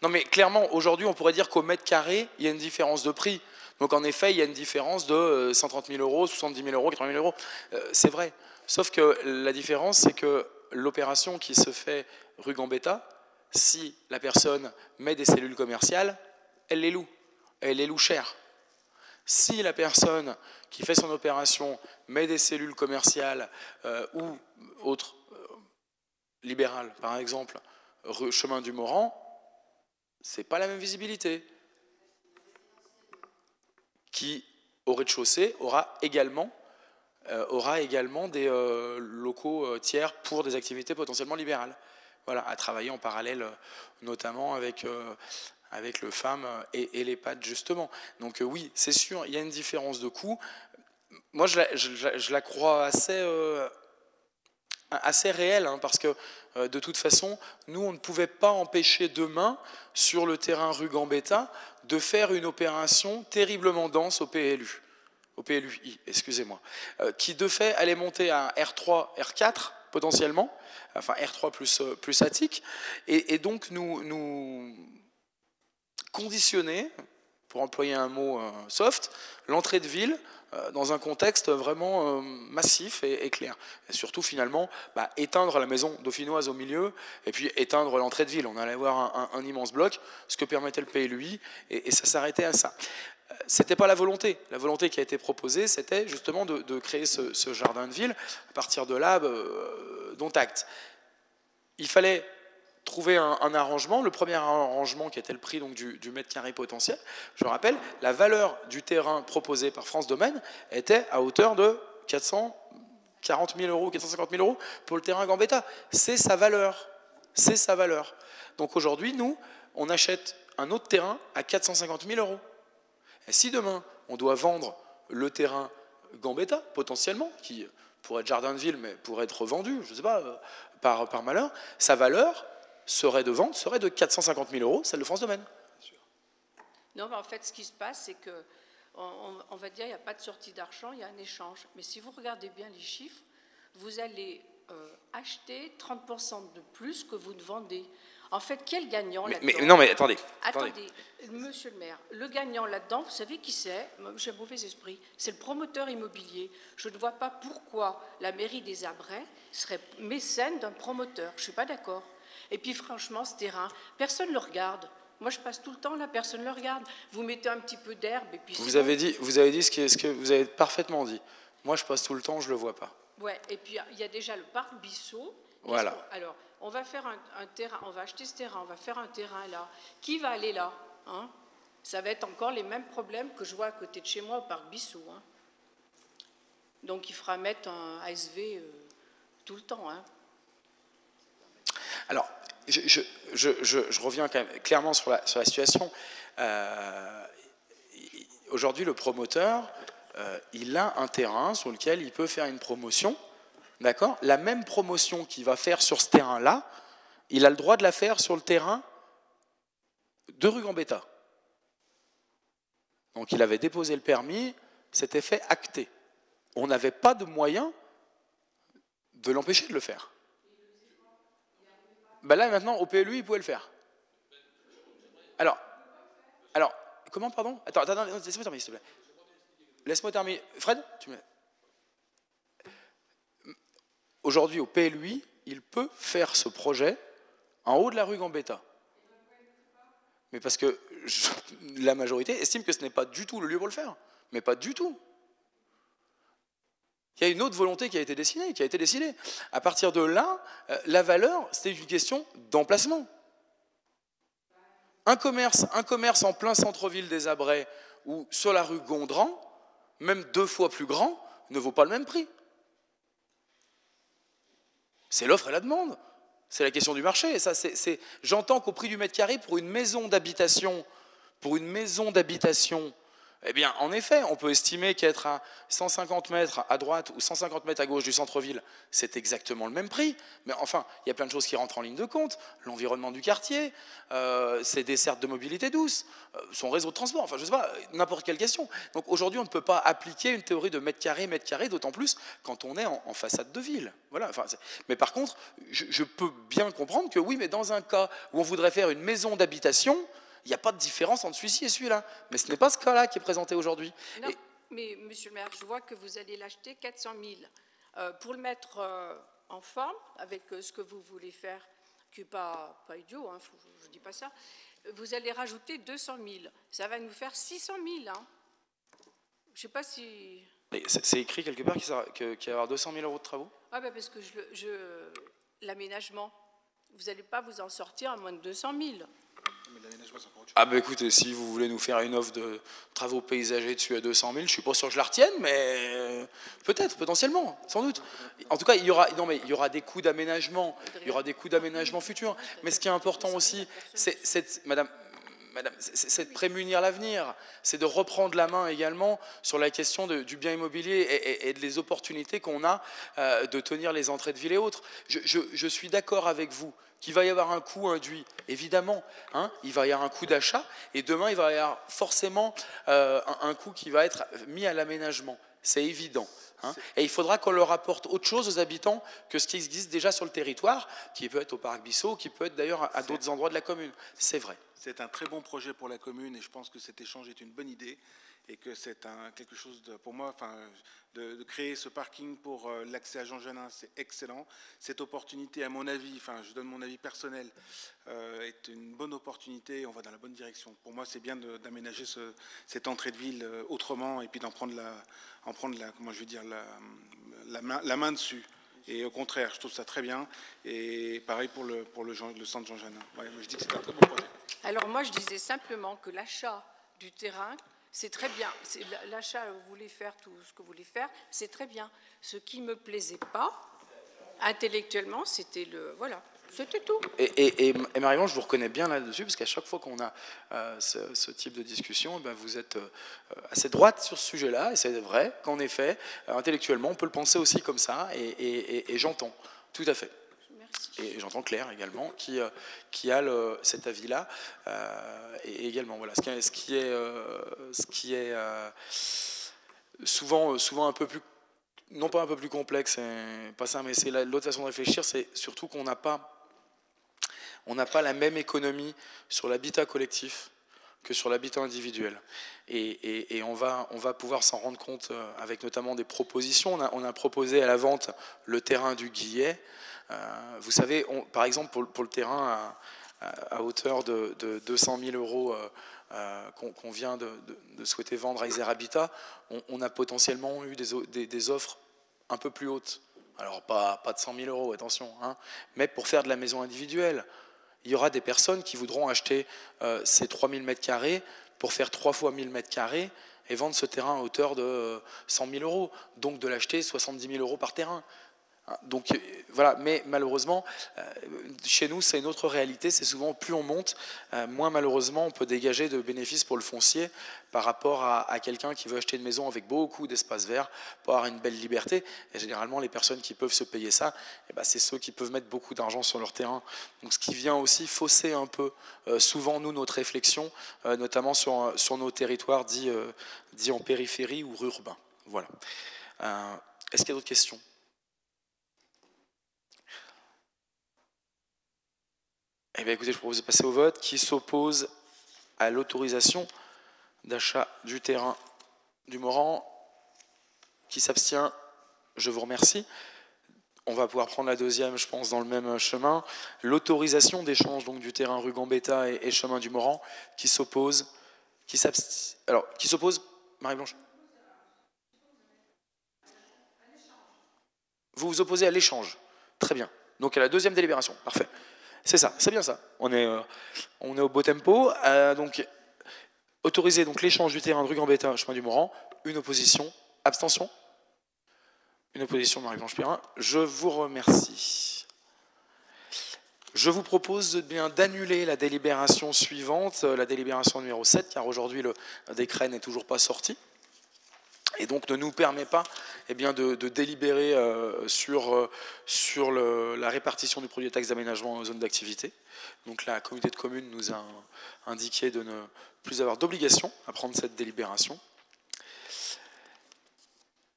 Non, mais clairement, aujourd'hui, on pourrait dire qu'au mètre carré, il y a une différence de prix. Donc, en effet, il y a une différence de 130 000 €, 70 000 €, 80 000 €. C'est vrai. Sauf que la différence, c'est que l'opération qui se fait rue Gambetta, si la personne met des cellules commerciales, elle les loue. Elle les loue cher. Si la personne qui fait son opération met des cellules commerciales ou autres, libérales, par exemple, rue Chemin du Morand, c'est pas la même visibilité. Qui, au rez-de-chaussée, aura également des locaux tiers pour des activités potentiellement libérales. Voilà, à travailler en parallèle, notamment avec le FAM et l'EHPAD, justement. Donc oui, c'est sûr, il y a une différence de coût. Moi, je la crois assez réelle, hein, parce que de toute façon, nous, on ne pouvait pas empêcher demain, sur le terrain rue Gambetta, de faire une opération terriblement dense au PLUI, excusez-moi, qui de fait allait monter à R3, R4 potentiellement, enfin R3 plus attique, et donc nous conditionner, pour employer un mot soft, l'entrée de ville dans un contexte vraiment massif et clair. Et surtout, finalement, éteindre la maison dauphinoise au milieu et puis éteindre l'entrée de ville. On allait voir un immense bloc, ce que permettait le PLUI, et ça s'arrêtait à ça. C'était pas la volonté. La volonté qui a été proposée, c'était justement de créer ce jardin de ville. À partir de là, dont acte. Il fallait trouver un arrangement. Le premier arrangement, qui était le prix donc, du mètre carré potentiel, je rappelle, la valeur du terrain proposé par France Domaine était à hauteur de 440 000 €, 450 000 € pour le terrain Gambetta. C'est sa valeur. C'est sa valeur. Donc aujourd'hui, nous, on achète un autre terrain à 450 000 €. Et si demain, on doit vendre le terrain Gambetta, potentiellement, qui pourrait être jardin de ville, mais pourrait être vendu, je ne sais pas, par malheur, sa valeur serait de vente, serait de 450 000 €, celle de France Domaine. Non, mais en fait, ce qui se passe, c'est que, on va dire, il n'y a pas de sortie d'argent, il y a un échange. Mais si vous regardez bien les chiffres, vous allez acheter 30% de plus que vous ne vendez. En fait, quel gagnant là-dedans ? Non, mais attendez. Attendez, monsieur le maire, le gagnant là-dedans, vous savez qui c'est ? J'ai un mauvais esprit. C'est le promoteur immobilier. Je ne vois pas pourquoi la mairie des Abrets serait mécène d'un promoteur. Je ne suis pas d'accord. Et puis franchement, ce terrain, personne ne le regarde. Moi, je passe tout le temps, la personne le regarde. Vous mettez un petit peu d'herbe et puis vous avez dit ce que vous avez parfaitement dit. Moi, je passe tout le temps, je le vois pas. Ouais. Et puis il y a déjà le parc Bissau. Voilà. Alors, on va faire un terrain. On va acheter ce terrain. On va faire un terrain là. Qui va aller là, hein? Ça va être encore les mêmes problèmes que je vois à côté de chez moi au parc Bissau, hein. Donc, il faudra mettre un ASV tout le temps, hein. Alors, je reviens quand même clairement sur la situation. Aujourd'hui, le promoteur, il a un terrain sur lequel il peut faire une promotion. D'accord ? La même promotion qu'il va faire sur ce terrain-là, il a le droit de la faire sur le terrain de rue Gambetta. Donc, il avait déposé le permis, c'était fait acté. On n'avait pas de moyen de l'empêcher de le faire. Ben là, maintenant, au PLU, il pouvait le faire. Alors comment, pardon ? Attends, laisse-moi terminer, s'il te plaît. Laisse-moi terminer. Fred, aujourd'hui, au PLU, il peut faire ce projet en haut de la rue Gambetta. Mais parce que la majorité estime que ce n'est pas du tout le lieu pour le faire. Mais pas du tout. Il y a une autre volonté qui a été décidée. À partir de là, la valeur, c'était une question d'emplacement. Un commerce en plein centre-ville des Abrais ou sur la rue Gondran, même 2 fois plus grand, ne vaut pas le même prix. C'est l'offre et la demande. C'est la question du marché. Et ça, j'entends qu'au prix du mètre carré, pour une maison d'habitation, eh bien, en effet, on peut estimer qu'être à 150 mètres à droite ou 150 mètres à gauche du centre-ville, c'est exactement le même prix. Mais enfin, il y a plein de choses qui rentrent en ligne de compte. L'environnement du quartier, ses dessertes de mobilité douce, son réseau de transport, enfin, je ne sais pas, n'importe quelle question. Donc aujourd'hui, on ne peut pas appliquer une théorie de mètre carré, d'autant plus quand on est en façade de ville. Voilà. Enfin, mais par contre, je peux bien comprendre que oui, mais dans un cas où on voudrait faire une maison d'habitation, il n'y a pas de différence entre celui-ci et celui-là. Mais ce n'est pas ce cas-là qui est présenté aujourd'hui. Non, mais monsieur le maire, je vois que vous allez l'acheter 400 000. Pour le mettre en forme, avec ce que vous voulez faire, qui n'est pas idiot, hein, je ne dis pas ça, vous allez rajouter 200 000. Ça va nous faire 600 000. Hein. Je ne sais pas si... C'est écrit quelque part qu'il va y avoir 200 000 euros de travaux ? Ah ben parce que l'aménagement, vous n'allez pas vous en sortir à moins de 200 000. Ah ben écoutez, si vous voulez nous faire une offre de travaux paysagers dessus à 200 000, je suis pas sûr que je la retienne, mais peut-être, potentiellement, sans doute. En tout cas, il y aura des coûts d'aménagement, futurs. Mais ce qui est important aussi, c'est de prémunir l'avenir, c'est de reprendre la main également sur la question du bien immobilier et des opportunités qu'on a de tenir les entrées de ville et autres. Je suis d'accord avec vous qu'il va y avoir un coût induit, évidemment, hein, il va y avoir un coût d'achat, et demain il va y avoir forcément un coût qui va être mis à l'aménagement, c'est évident. Hein, et il faudra qu'on leur apporte autre chose aux habitants que ce qui existe déjà sur le territoire, qui peut être au parc Bissau, qui peut être d'ailleurs à d'autres endroits de la commune, c'est vrai. C'est un très bon projet pour la commune et je pense que cet échange est une bonne idée et que c'est quelque chose pour moi, de créer ce parking pour l'accès à Jean Janin, c'est excellent. Cette opportunité, à mon avis, je donne mon avis personnel, est une bonne opportunité et on va dans la bonne direction. Pour moi, c'est bien d'aménager cette entrée de ville autrement et puis d'en prendre la main dessus. Et au contraire, je trouve ça très bien. Et pareil pour le centre Jean Janin. Ouais, je dis que c'est un très bon projet. Alors moi, je disais simplement que l'achat du terrain, c'est très bien. L'achat, vous voulez faire tout ce que vous voulez faire, c'est très bien. Ce qui ne me plaisait pas, intellectuellement, c'était voilà, c'était tout. Et Marie-Blanche, je vous reconnais bien là-dessus, parce qu'à chaque fois qu'on a ce type de discussion, vous êtes assez droite sur ce sujet-là, et c'est vrai qu'en effet, intellectuellement, on peut le penser aussi comme ça, et j'entends, tout à fait. Et j'entends Claire également, qui a cet avis-là. Et également, voilà, ce qui est souvent un peu plus, non pas un peu plus complexe, pas ça, mais c'est l'autre façon de réfléchir, c'est surtout qu'on n'a pas la même économie sur l'habitat collectif que sur l'habitat individuel. Et on va pouvoir s'en rendre compte avec notamment des propositions. On a proposé à la vente le terrain du Guillet. Vous savez, par exemple, pour le terrain à hauteur de 200 000 euros qu'on vient de souhaiter vendre à Isère Habitat, on a potentiellement eu des offres un peu plus hautes. Alors pas de 100 000 euros, attention, hein, mais pour faire de la maison individuelle. Il y aura des personnes qui voudront acheter ces 3000 m² pour faire 3 fois 1000 m² et vendre ce terrain à hauteur de 100 000 euros, donc de l'acheter 70 000 euros par terrain. Donc voilà, mais malheureusement, chez nous, c'est une autre réalité. C'est souvent, plus on monte, moins malheureusement, on peut dégager de bénéfices pour le foncier par rapport à quelqu'un qui veut acheter une maison avec beaucoup d'espace vert pour avoir une belle liberté. Et généralement, les personnes qui peuvent se payer ça, eh ben, c'est ceux qui peuvent mettre beaucoup d'argent sur leur terrain. Donc ce qui vient aussi fausser un peu, souvent, nous, notre réflexion, notamment sur nos territoires dits en périphérie ou urbains. Voilà. Est-ce qu'il y a d'autres questions ? Eh bien, écoutez, je propose de passer au vote. Qui s'oppose à l'autorisation d'achat du terrain du Morand? Qui s'abstient? Je vous remercie. On va pouvoir prendre la deuxième, je pense, dans le même chemin. L'autorisation d'échange donc du terrain rue Gambetta et chemin du Morand. Qui s'oppose? Qui s'abstient? Alors, qui s'oppose? Marie-Blanche? Vous vous opposez à l'échange. Très bien. Donc à la deuxième délibération. Parfait. C'est ça, c'est bien ça. On est au beau tempo. Donc, autoriser donc l'échange du terrain de rue Gambetta, chemin du Morand. Une opposition. Abstention? Une opposition, Marie-Blanche Perrin. Je vous remercie. Je vous propose bien d'annuler la délibération suivante, la délibération numéro 7, car aujourd'hui le décret n'est toujours pas sorti. Et donc ne nous permet pas de délibérer sur la répartition du produit de taxe d'aménagement en zone d'activité. Donc la communauté de communes nous a indiqué de ne plus avoir d'obligation à prendre cette délibération.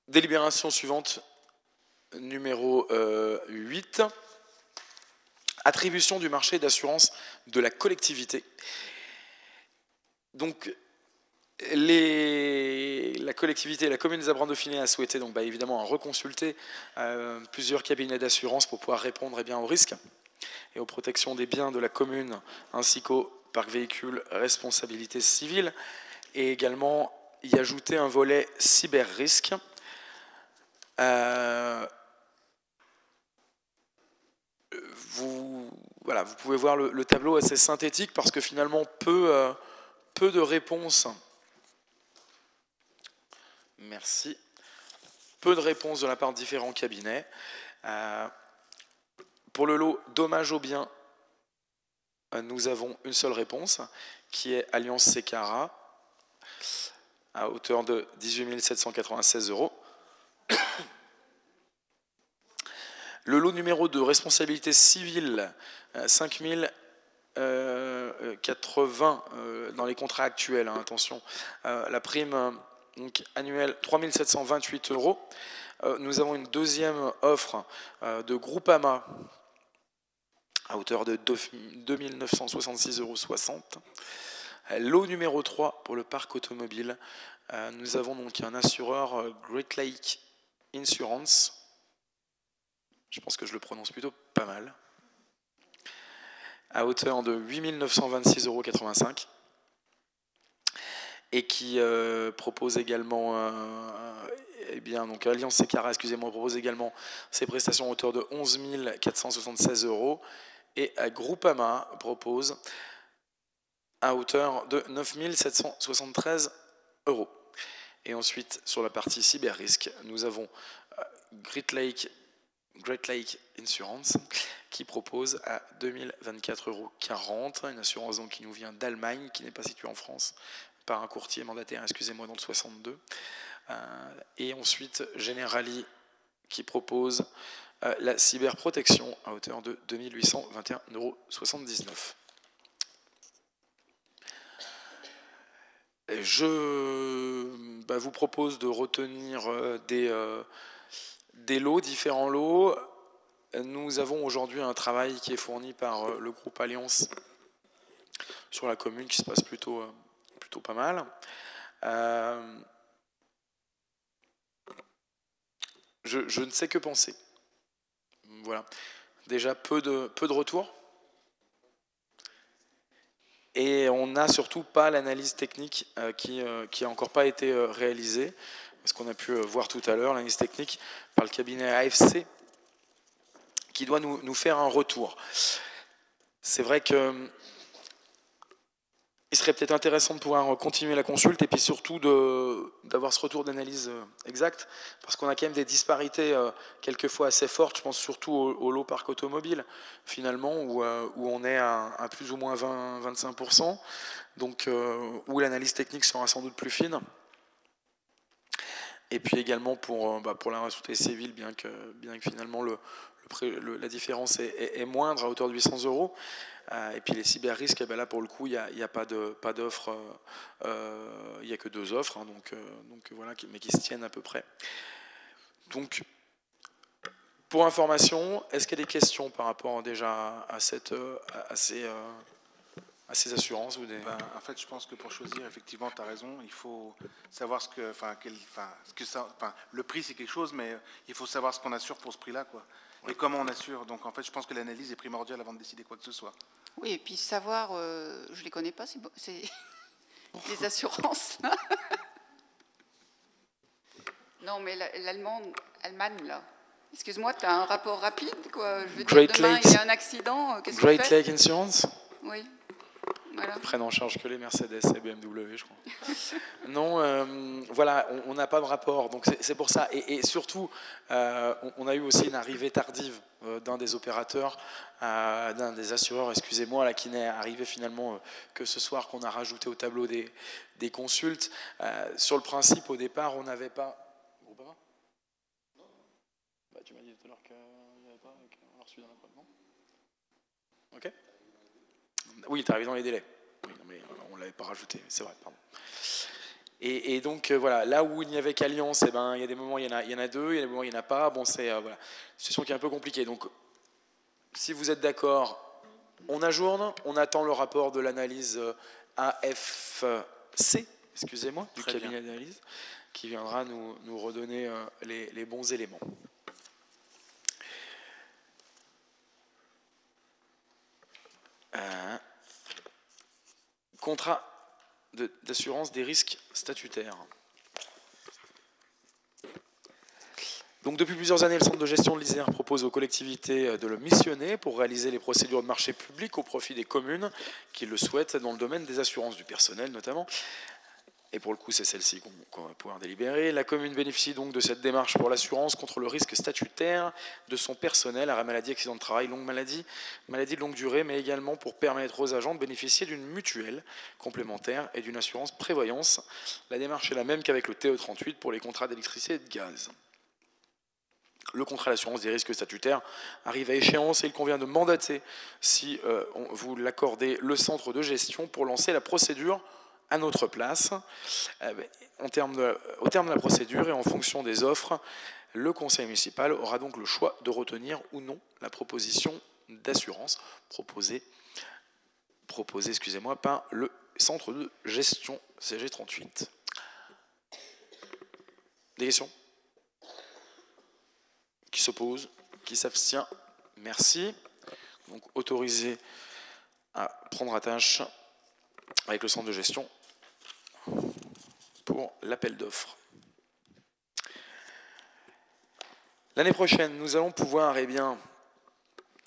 Délibération suivante, numéro 8. Attribution du marché d'assurance de la collectivité. Donc, la collectivité, la commune des Abrins-Dauphiné a souhaité donc, évidemment reconsulter plusieurs cabinets d'assurance pour pouvoir répondre aux risques et aux protections des biens de la commune, ainsi qu'au parc véhicule responsabilité civile, et également y ajouter un volet cyber-risque. Vous pouvez voir le tableau assez synthétique parce que finalement peu de réponses. Merci. Peu de réponses de la part de différents cabinets. Pour le lot dommages aux biens, nous avons une seule réponse qui est Alliance Secara à hauteur de 18 796 €. Le lot numéro 2, responsabilité civile, 5 080 dans les contrats actuels, attention. La prime donc, annuelle, 3 728 €. Nous avons une deuxième offre de Groupama à hauteur de 2 966,60 €. Lot numéro 3 pour le parc automobile. Nous avons donc un assureur Great Lake Insurance. Je pense que je le prononce plutôt pas mal. À hauteur de 8 926,85 €. Et qui propose également, donc Alliance Secara, propose également ses prestations à hauteur de 11 476 €. Et Groupama propose à hauteur de 9 773 €. Et ensuite, sur la partie cyber-risque, nous avons Great Lake Insurance qui propose à 2024,40 €, une assurance donc qui nous vient d'Allemagne, qui n'est pas située en France, par un courtier mandataire, dans le 62. Et ensuite, Generali qui propose la cyberprotection à hauteur de 2 821,79 €. Je vous propose de retenir des lots, différents lots. Nous avons aujourd'hui un travail qui est fourni par le groupe Alliance sur la commune qui se passe plutôt pas mal. Je ne sais que penser. Voilà. Déjà peu de retours. Et on n'a surtout pas l'analyse technique qui n'a encore pas été réalisée, parce qu'on a pu voir tout à l'heure, l'analyse technique par le cabinet AFC, qui doit nous faire un retour. C'est vrai que il serait peut-être intéressant de pouvoir continuer la consulte et puis surtout d'avoir ce retour d'analyse exact, parce qu'on a quand même des disparités quelquefois assez fortes, je pense surtout au lot parc automobile, finalement, où on est à plus ou moins 20-25%, donc où l'analyse technique sera sans doute plus fine. Et puis également pour la responsabilité civile, bien que finalement la différence est moindre, à hauteur de 800 €. Et puis les cyber-risques, là pour le coup, il n'y a pas d'offre, il n'y a que 2 offres, hein, donc voilà, mais qui se tiennent à peu près. Donc, pour information, est-ce qu'il y a des questions par rapport déjà à ces assurances ou des... En fait, je pense que pour choisir, effectivement, tu as raison, il faut savoir le prix, c'est quelque chose, mais il faut savoir ce qu'on assure pour ce prix-là, quoi. Et comment on assure. Donc, en fait, je pense que l'analyse est primordiale avant de décider quoi que ce soit. Oui, et puis savoir, je ne les connais pas, c'est les assurances. Non, mais l'Allemagne, là. Excuse-moi, tu as un rapport rapide, quoi. Je veux dire, demain, il y a un accident, qu'est-ce qu'on fait ? Great Lake Insurance ? Oui. Voilà. Prennent en charge que les Mercedes et BMW, je crois. Non, voilà, on n'a pas de rapport, donc c'est pour ça. Et surtout, on a eu aussi une arrivée tardive d'un des opérateurs, d'un des assureurs, excusez-moi, là, qui n'est arrivé finalement que ce soir, qu'on a rajouté au tableau des consultes. Sur le principe, au départ, on n'avait pas... Groupama ? Non. Bah, tu m'as dit tout à l'heure qu'il n'y avait pas, qu'on a reçu dans la preuve, non ? Ok. Oui, il est arrivé dans les délais. Oui, non, mais on ne l'avait pas rajouté, c'est vrai, pardon. Et donc, voilà, là où il n'y avait qu'Alliance, il y a des moments, il y en a 2, il y a des moments, il n'y en a pas. Bon, c'est voilà, une situation qui est un peu compliquée. Donc, si vous êtes d'accord, on ajourne, on attend le rapport de l'analyse AFC, excusez-moi, du cabinet d'analyse, qui viendra nous redonner les bons éléments. Contrat d'assurance des risques statutaires. Donc, depuis plusieurs années, le centre de gestion de l'ISER propose aux collectivités de le missionner pour réaliser les procédures de marché public au profit des communes qui le souhaitent dans le domaine des assurances du personnel notamment. Et pour le coup, c'est celle-ci qu'on va pouvoir délibérer. La commune bénéficie donc de cette démarche pour l'assurance contre le risque statutaire de son personnel, arrêt maladie, accident de travail, longue maladie, maladie de longue durée, mais également pour permettre aux agents de bénéficier d'une mutuelle complémentaire et d'une assurance prévoyance. La démarche est la même qu'avec le TE38 pour les contrats d'électricité et de gaz. Le contrat d'assurance des risques statutaires arrive à échéance et il convient de mandater, si vous l'accordez, le centre de gestion pour lancer la procédure à notre place. Au terme de la procédure et en fonction des offres, le conseil municipal aura donc le choix de retenir ou non la proposition d'assurance proposée par le centre de gestion CG38. Des questions ? Qui s'oppose ? Qui s'abstient ? Merci. Donc autorisé à prendre attache avec le centre de gestion pour l'appel d'offres. L'année prochaine, nous allons pouvoir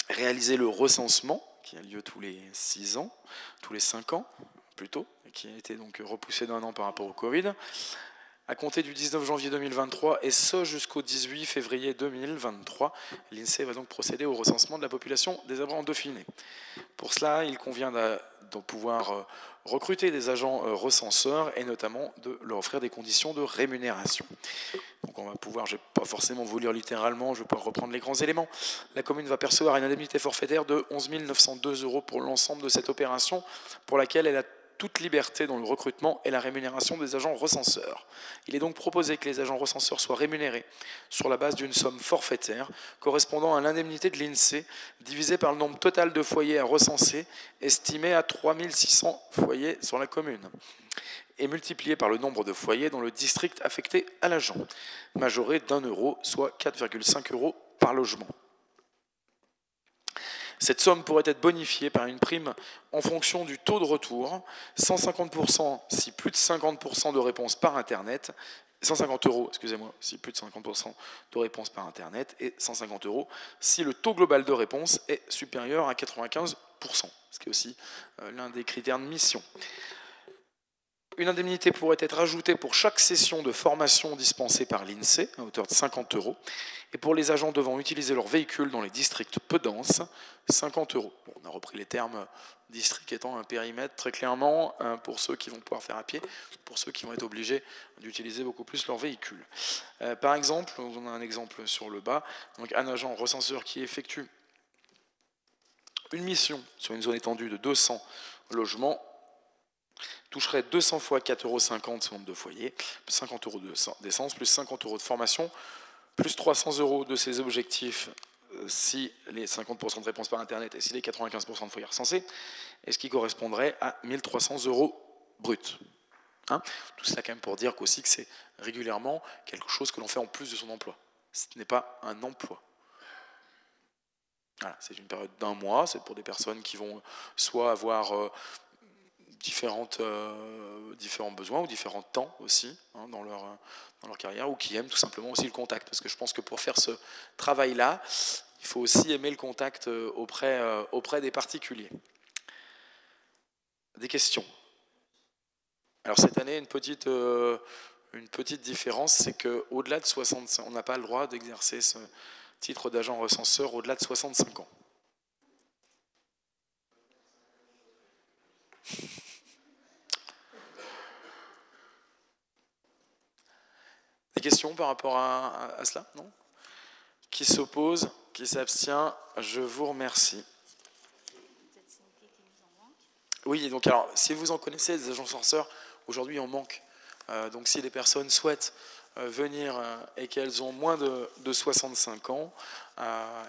réaliser le recensement qui a lieu tous les 6 ans, tous les 5 ans plutôt, et qui a été donc repoussé d'1 an par rapport au Covid, à compter du 19 janvier 2023 et ce jusqu'au 18 février 2023. L'INSEE va donc procéder au recensement de la population des abreuvoirs en Dauphiné. Pour cela, il convient de pouvoir recruter des agents recenseurs et notamment de leur offrir des conditions de rémunération. Donc on va pouvoir, je ne vais pas forcément vous lire littéralement, je vais pouvoir reprendre les grands éléments. La commune va percevoir une indemnité forfaitaire de 11 902 € pour l'ensemble de cette opération, pour laquelle elle a toute liberté dans le recrutement et la rémunération des agents recenseurs. Il est donc proposé que les agents recenseurs soient rémunérés sur la base d'une somme forfaitaire correspondant à l'indemnité de l'INSEE divisée par le nombre total de foyers à recenser, estimé à 3 600 foyers sur la commune, et multiplié par le nombre de foyers dans le district affecté à l'agent, majoré d'1 €, soit 4,5 € par logement. Cette somme pourrait être bonifiée par une prime en fonction du taux de retour, 150% si plus de 50% de réponses par Internet, 150 €, excusez-moi, si plus de 50% de réponses par Internet, et 150 € si le taux global de réponse est supérieur à 95%, ce qui est aussi l'un des critères de mission. Une indemnité pourrait être ajoutée pour chaque session de formation dispensée par l'INSEE, à hauteur de 50 €, et pour les agents devant utiliser leur véhicule dans les districts peu denses, 50 €. Bon, on a repris les termes, district étant un périmètre très clairement pour ceux qui vont pouvoir faire à pied, pour ceux qui vont être obligés d'utiliser beaucoup plus leur véhicule. Par exemple, on a un exemple sur le bas, donc un agent recenseur qui effectue une mission sur une zone étendue de 200 logements toucherait 200 fois 4,50 € ce nombre de foyers, 50 € d'essence, plus 50 € de formation, plus 300 € de ces objectifs si les 50% de réponses par Internet et si les 95% de foyers recensés, et ce qui correspondrait à 1 300 € bruts. Hein, tout cela quand même pour dire qu'aussi que c'est régulièrement quelque chose que l'on fait en plus de son emploi. Ce n'est pas un emploi. Voilà, c'est une période d'1 mois, c'est pour des personnes qui vont soit avoir différents besoins ou différents temps aussi dans leur carrière, ou qui aiment tout simplement aussi le contact. Parce que je pense que pour faire ce travail-là, il faut aussi aimer le contact auprès des particuliers. Des questions? Alors cette année, une petite différence, c'est qu'au-delà de 65, on n'a pas le droit d'exercer ce titre d'agent recenseur au-delà de 65 ans. Des questions par rapport à cela? Non? Qui s'oppose? Qui s'abstient? Je vous remercie. Oui, donc alors, si vous en connaissez des agents recenseurs, aujourd'hui on manque. Donc si les personnes souhaitent venir et qu'elles ont moins de 65 ans,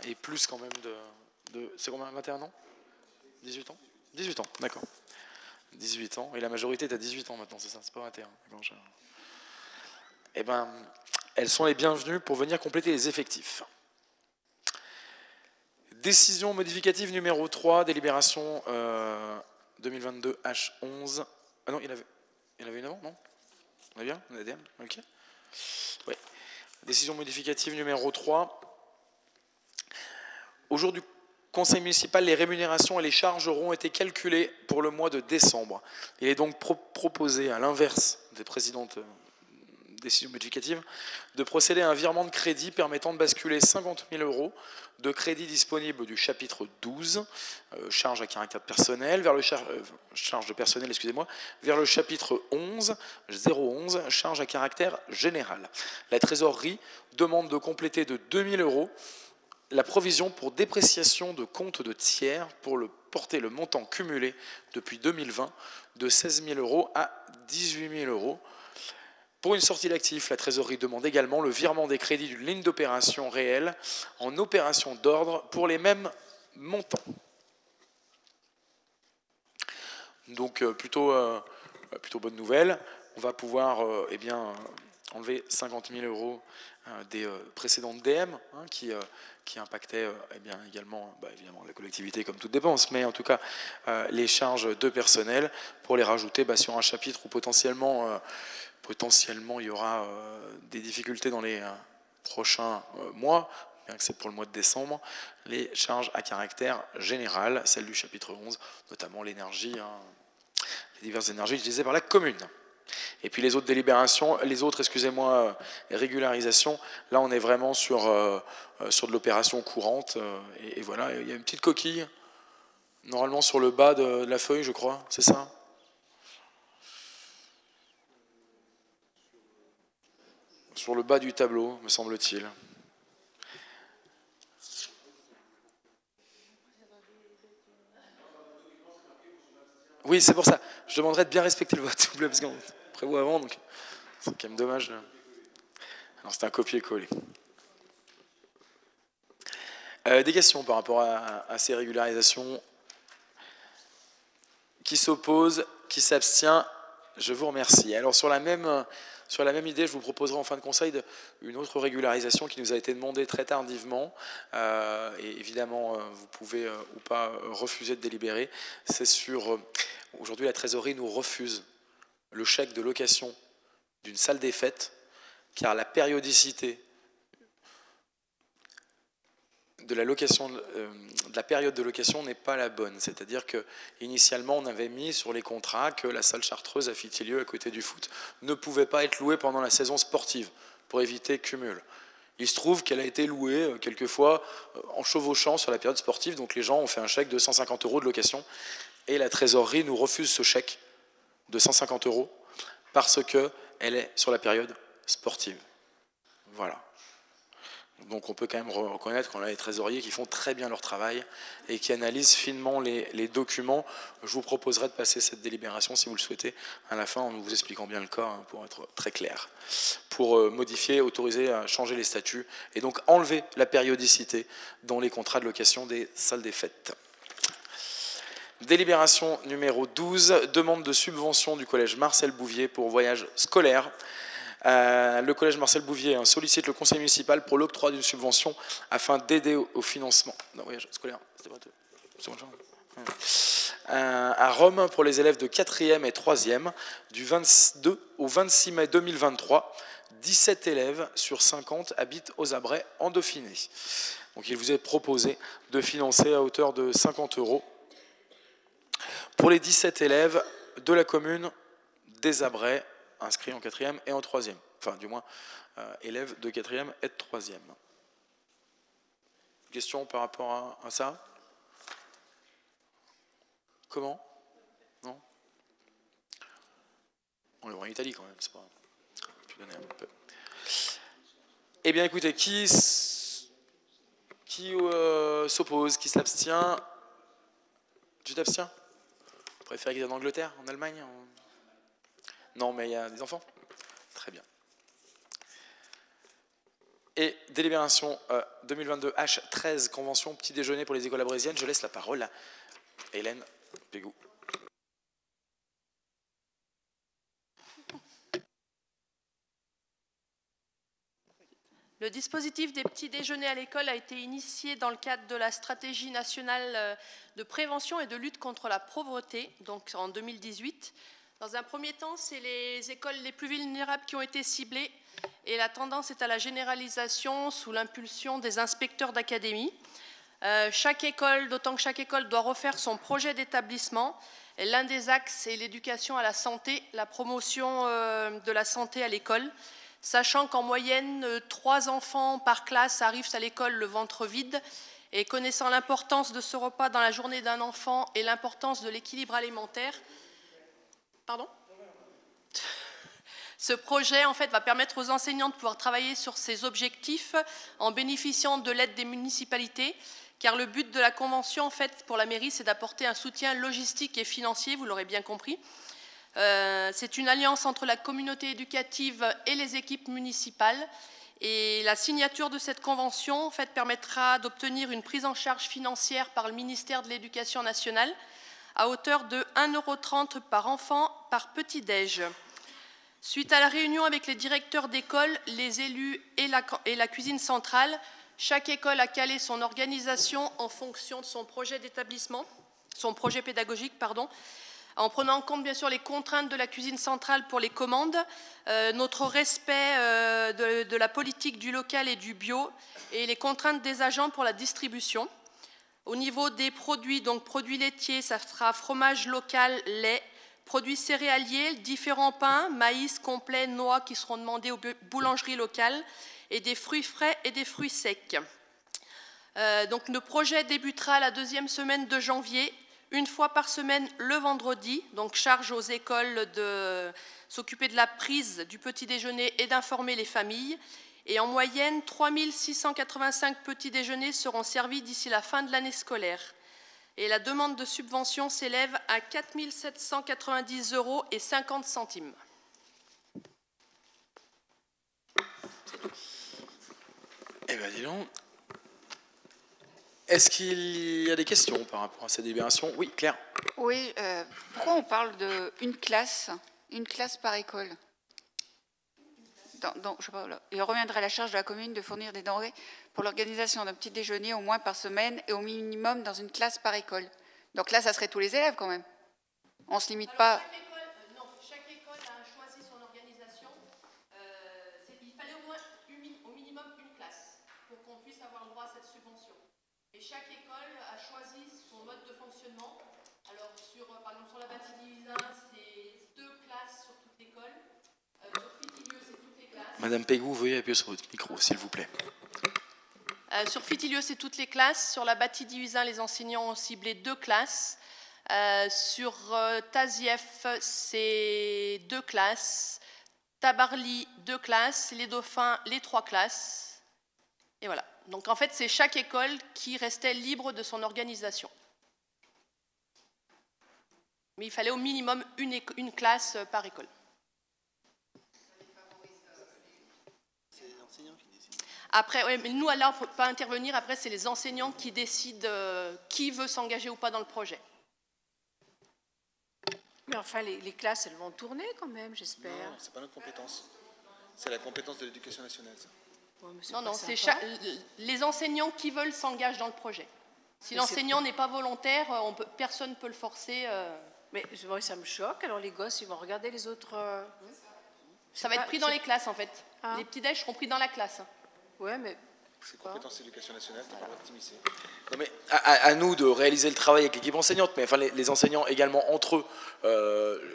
et plus quand même c'est combien, 21 ans? 18 ans? 18 ans, d'accord. 18 ans, et la majorité est à 18 ans maintenant, c'est ça, c'est pas 21. Eh ben, elles sont les bienvenues pour venir compléter les effectifs. Décision modificative numéro 3, délibération 2022 H11. Ah non, il y en avait une avant, non? On est bien? On est bien? Ok. Oui. Décision modificative numéro 3. Au jour du Conseil municipal, les rémunérations et les charges auront été calculées pour le mois de décembre. Il est donc proposé, à l'inverse des précédentes décision modificative, de procéder à un virement de crédit permettant de basculer 50 000 € de crédit disponible du chapitre 12, charge à caractère personnel, vers le charge de personnel, excusez-moi, vers le chapitre 11, 011, charge à caractère général. La trésorerie demande de compléter de 2 000 € la provision pour dépréciation de comptes de tiers pour porter le montant cumulé depuis 2020 de 16 000 € à 18 000 €. Pour une sortie d'actifs, la trésorerie demande également le virement des crédits d'une ligne d'opération réelle en opération d'ordre pour les mêmes montants. Donc plutôt bonne nouvelle. On va pouvoir enlever 50 000 € des précédentes DM qui impactaient également évidemment la collectivité comme toute dépense, mais en tout cas les charges de personnel pour les rajouter sur un chapitre où potentiellement il y aura des difficultés dans les prochains mois, bien que c'est pour le mois de décembre, les charges à caractère général, celles du chapitre 11, notamment l'énergie, les diverses énergies utilisées par la commune. Et puis les autres délibérations, régularisations, là on est vraiment sur de l'opération courante, et voilà, il y a une petite coquille, normalement sur le bas de la feuille, je crois, c'est ça ? Sur le bas du tableau, me semble-t-il. Oui, c'est pour ça. Je demanderais de bien respecter le vote, s'il vous plaît, parce qu'on prévoit avant, donc c'est quand même dommage. Alors, c'est un copier-coller. Des questions par rapport à ces régularisations? Qui s'oppose? Qui s'abstient? Je vous remercie. Alors, sur Sur la même idée, je vous proposerai en fin de conseil une autre régularisation qui nous a été demandée très tardivement. Et évidemment, vous pouvez ou pas refuser de délibérer. C'est sur... Aujourd'hui, la trésorerie nous refuse le chèque de location d'une salle des fêtes, car la périodicité de la période de location n'est pas la bonne. C'est-à-dire qu'initialement, on avait mis sur les contrats que la salle chartreuse à Fitilieu, à côté du foot, ne pouvait pas être louée pendant la saison sportive, pour éviter cumul. Il se trouve qu'elle a été louée quelquefois en chevauchant sur la période sportive, donc les gens ont fait un chèque de 150 € de location, et la trésorerie nous refuse ce chèque de 150 € parce qu'elle est sur la période sportive. Voilà. Donc on peut quand même reconnaître qu'on a des trésoriers qui font très bien leur travail et qui analysent finement les documents. Je vous proposerai de passer cette délibération, si vous le souhaitez, à la fin en vous expliquant bien le cas, hein, pour être très clair. Pour modifier, autoriser à changer les statuts et donc enlever la périodicité dans les contrats de location des salles des fêtes. Délibération numéro 12, demande de subvention du collège Marcel Bouvier pour voyage scolaire. Le collège Marcel Bouvier sollicite le conseil municipal pour l'octroi d'une subvention afin d'aider au financement d'un voyage scolaire à Rome pour les élèves de 4e et 3e du 22 au 26 mai 2023. 17 élèves sur 50 habitent aux Abrets en Dauphiné. Donc il vous est proposé de financer à hauteur de 50 € pour les 17 élèves de la commune des Abrets inscrits en 4e et en 3e. Enfin, du moins, élèves de 4e et de 3e. Question par rapport à ça? Comment? Non? On le voit en Italie quand même, c'est pas grave. Je vais donner un peu. Eh bien, écoutez, qui s'oppose, qui s'abstient? Tu t'abstiens? Vous préférez qu'ils aient en Angleterre, en Allemagne? Non, mais il y a des enfants? Très bien. Et délibération 2022-H13, convention petit déjeuner pour les écoles abrésiennes. Je laisse la parole à Hélène Pégou. Le dispositif des petits déjeuners à l'école a été initié dans le cadre de la stratégie nationale de prévention et de lutte contre la pauvreté, donc en 2018. Dans un premier temps, c'est les écoles les plus vulnérables qui ont été ciblées et la tendance est à la généralisation sous l'impulsion des inspecteurs d'académie. Chaque école, d'autant que chaque école doit refaire son projet d'établissement. L'un des axes est l'éducation à la santé, la promotion de la santé à l'école, sachant qu'en moyenne, 3 enfants par classe arrivent à l'école le ventre vide. Et connaissant l'importance de ce repas dans la journée d'un enfant et l'importance de l'équilibre alimentaire, pardon ? Ce projet, en fait, va permettre aux enseignants de pouvoir travailler sur ces objectifs en bénéficiant de l'aide des municipalités, car le but de la convention, en fait, pour la mairie, c'est d'apporter un soutien logistique et financier, vous l'aurez bien compris. C'est une alliance entre la communauté éducative et les équipes municipales. Et la signature de cette convention, en fait, permettra d'obtenir une prise en charge financière par le ministère de l'Éducation nationale à hauteur de 1,30 € par enfant par petit-déj. Suite à la réunion avec les directeurs d'école, les élus et la cuisine centrale, chaque école a calé son organisation en fonction de son projet d'établissement, son projet pédagogique, pardon, en prenant en compte bien sûr les contraintes de la cuisine centrale pour les commandes, notre respect de la politique du local et du bio et les contraintes des agents pour la distribution. Au niveau des produits, donc produits laitiers, ça sera fromage local, lait, produits céréaliers, différents pains, maïs, complet, noix qui seront demandés aux boulangeries locales et des fruits frais et des fruits secs. Donc le projet débutera la 2e semaine de janvier, une fois par semaine le vendredi, donc charge aux écoles de s'occuper de la prise du petit déjeuner et d'informer les familles. Et en moyenne, 3 685 petits déjeuners seront servis d'ici la fin de l'année scolaire. Et la demande de subvention s'élève à 4 790 € et 50 centimes. Eh bien, dis donc. Est-ce qu'il y a des questions par rapport à cette délibération? Oui, Claire. Oui, pourquoi on parle d'une classe par école? il reviendrait à la charge de la commune de fournir des denrées pour l'organisation d'un petit déjeuner au moins par semaine et au minimum dans une classe par école. Donc là, ça serait tous les élèves quand même. On ne se limite pas... Chaque école a choisi son organisation. Il fallait au moins au minimum une classe pour qu'on puisse avoir le droit à cette subvention. Et chaque école a choisi son mode de fonctionnement. Alors, par exemple, sur la Bâtie-Divisin, c'est 2 classes sur toute l'école. Sur Fitilieu, c'est toutes les classes. Madame Pégou, veuillez appuyer sur votre micro, s'il vous plaît. Sur Fitilieu, c'est toutes les classes. Sur la Bâtie-Divisin, les enseignants ont ciblé 2 classes. Sur Tazief, c'est 2 classes. Tabarly, 2 classes. Les Dauphins, les 3 classes. Et voilà. Donc en fait, c'est chaque école qui restait libre de son organisation. Mais il fallait au minimum une classe par école. Après, ouais, mais nous, là, on ne peut pas intervenir. Après, c'est les enseignants qui décident qui veut s'engager ou pas dans le projet. Mais enfin, les classes, elles vont tourner quand même, j'espère. Non, ce n'est pas notre compétence. C'est la compétence de l'éducation nationale, ça. Ouais, non, c'est les enseignants qui veulent s'engagent dans le projet. Si l'enseignant n'est pas volontaire, personne ne peut le forcer. Mais ça me choque. Alors les gosses, ils vont regarder les autres... Ça va être pris dans les classes, en fait. Ah. Les petits-déj seront pris dans la classe. Ouais, mais... C'est compétence d'éducation nationale, tu n'as pas le droit de t'immiscer. Non mais à nous de réaliser le travail avec l'équipe enseignante, mais enfin les enseignants également entre eux,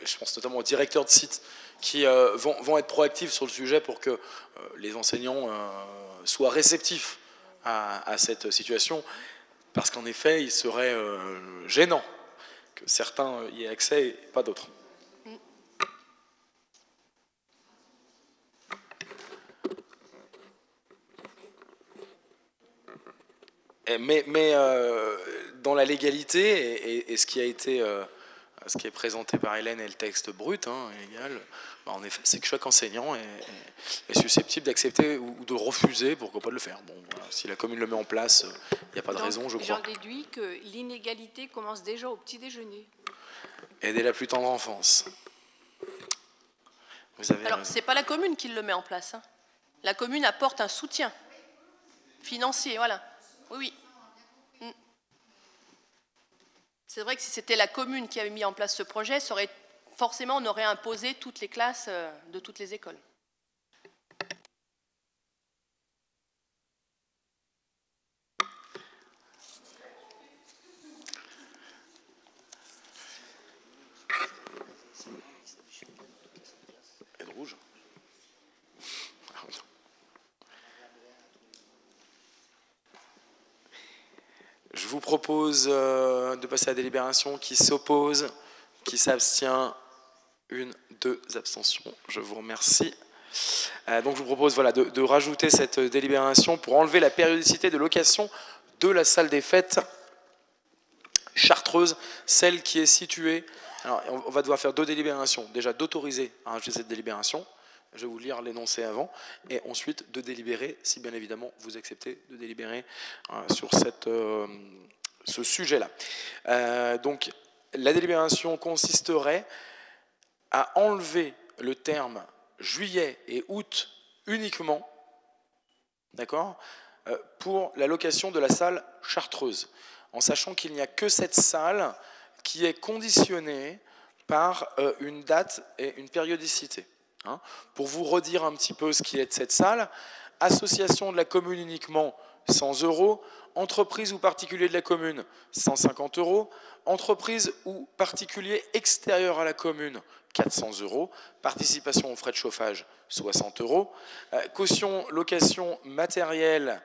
je pense notamment aux directeurs de site, qui vont être proactifs sur le sujet pour que les enseignants soient réceptifs à cette situation, parce qu'en effet, il serait gênant que certains y aient accès et pas d'autres. Mais dans la légalité et ce qui est présenté par Hélène et le texte brut, légal, en effet, c'est que chaque enseignant est susceptible d'accepter ou de refuser, pourquoi pas de le faire. Bon, voilà, si la commune le met en place, il n'y a pas de raison, je crois. J'en déduis que l'inégalité commence déjà au petit déjeuner. Et dès la plus tendre enfance. Vous avez Alors, ce n'est pas la commune qui le met en place. La commune apporte un soutien financier, voilà. Oui. C'est vrai que si c'était la commune qui avait mis en place ce projet, forcément on aurait imposé toutes les classes de toutes les écoles. Et de rouge. Je vous propose de passer à la délibération. Qui s'oppose, qui s'abstient, 1, 2 abstentions. Je vous remercie. Donc je vous propose de rajouter cette délibération pour enlever la périodicité de location de la salle des fêtes chartreuse, celle qui est située. Alors on va devoir faire 2 délibérations. Déjà d'autoriser à rajouter cette délibération. Je vais vous lire l'énoncé avant, et ensuite de délibérer, si bien évidemment vous acceptez de délibérer sur ce sujet-là. Donc la délibération consisterait à enlever le terme juillet et août uniquement, d'accord, pour la location de la salle chartreuse, en sachant qu'il n'y a que cette salle qui est conditionnée par une date et une périodicité. Pour vous redire un petit peu ce qui est de cette salle, association de la commune uniquement 100 €, entreprise ou particulier de la commune 150 €, entreprise ou particulier extérieur à la commune 400 €, participation aux frais de chauffage 60 €, caution location matériel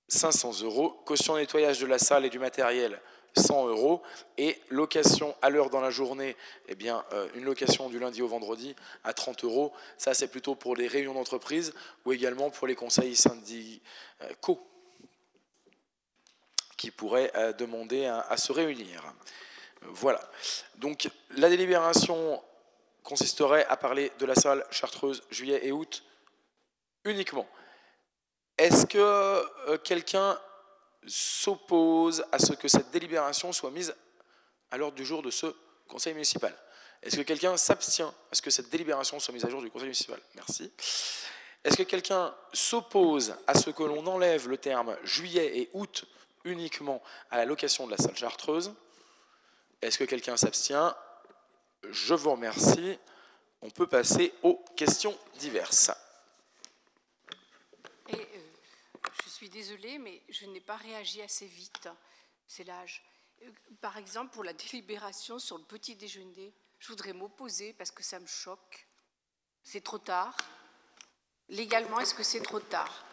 500 €, caution nettoyage de la salle et du matériel 100 € et location à l'heure dans la journée, une location du lundi au vendredi à 30 €. Ça, c'est plutôt pour les réunions d'entreprise ou également pour les conseils syndicaux qui pourraient demander à se réunir. Voilà. Donc, la délibération consisterait à parler de la salle chartreuse juillet et août uniquement. Est-ce que quelqu'un s'oppose à ce que cette délibération soit mise à l'ordre du jour de ce conseil municipal. Est-ce que quelqu'un s'abstient à ce que cette délibération soit mise à jour du conseil municipal? Merci. Est-ce que quelqu'un s'oppose à ce que l'on enlève le terme juillet et août uniquement à la location de la salle chartreuse? Est-ce que quelqu'un s'abstient? Je vous remercie. On peut passer aux questions diverses. Et je suis désolée, mais je n'ai pas réagi assez vite. C'est l'âge. Par exemple, pour la délibération sur le petit déjeuner, je voudrais m'opposer parce que ça me choque. C'est trop tard. Légalement, est-ce que c'est trop tard?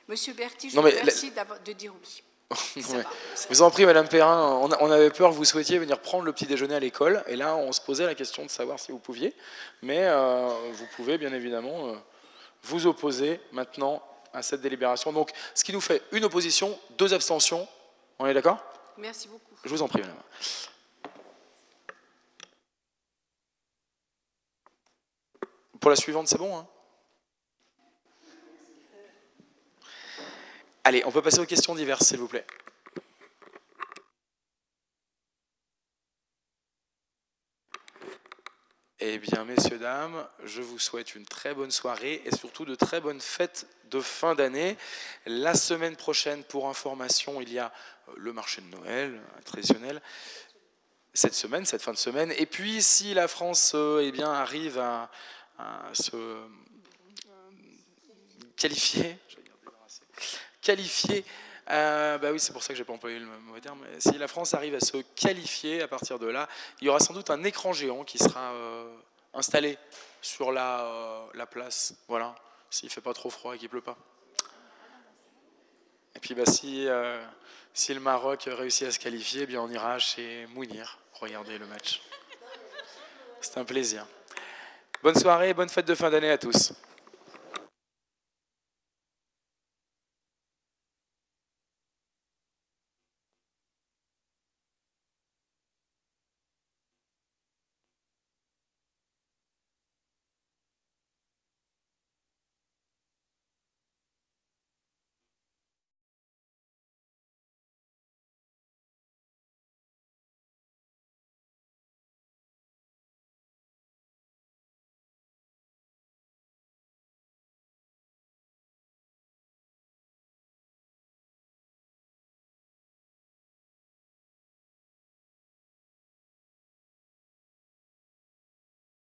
Monsieur Berthy, je vous remercie de dire oui. Ouais. Vous en prie, Madame Perrin, on avait peur que vous souhaitiez venir prendre le petit déjeuner à l'école, et là on se posait la question de savoir si vous pouviez, mais vous pouvez bien évidemment vous opposer maintenant à cette délibération. Donc, ce qui nous fait une opposition, 2 abstentions. On est d'accord? Merci beaucoup. Je vous en prie, Madame. Pour la suivante, c'est bon, hein? Allez, on peut passer aux questions diverses, s'il vous plaît. Eh bien, messieurs, dames, je vous souhaite une très bonne soirée et surtout de très bonnes fêtes de fin d'année. La semaine prochaine, pour information, il y a le marché de Noël traditionnel. Cette fin de semaine. Et puis, si la France eh bien, arrive à se qualifier, bah oui, c'est pour ça que j'ai pas employé le mauvais terme. Si la France arrive à se qualifier, à partir de là, il y aura sans doute un écran géant qui sera installé sur la place. Voilà, s'il fait pas trop froid et qu'il pleut pas. Et puis bah, si le Maroc réussit à se qualifier, eh bien on ira chez Mounir regarder le match. C'est un plaisir. Bonne soirée, bonne fête de fin d'année à tous.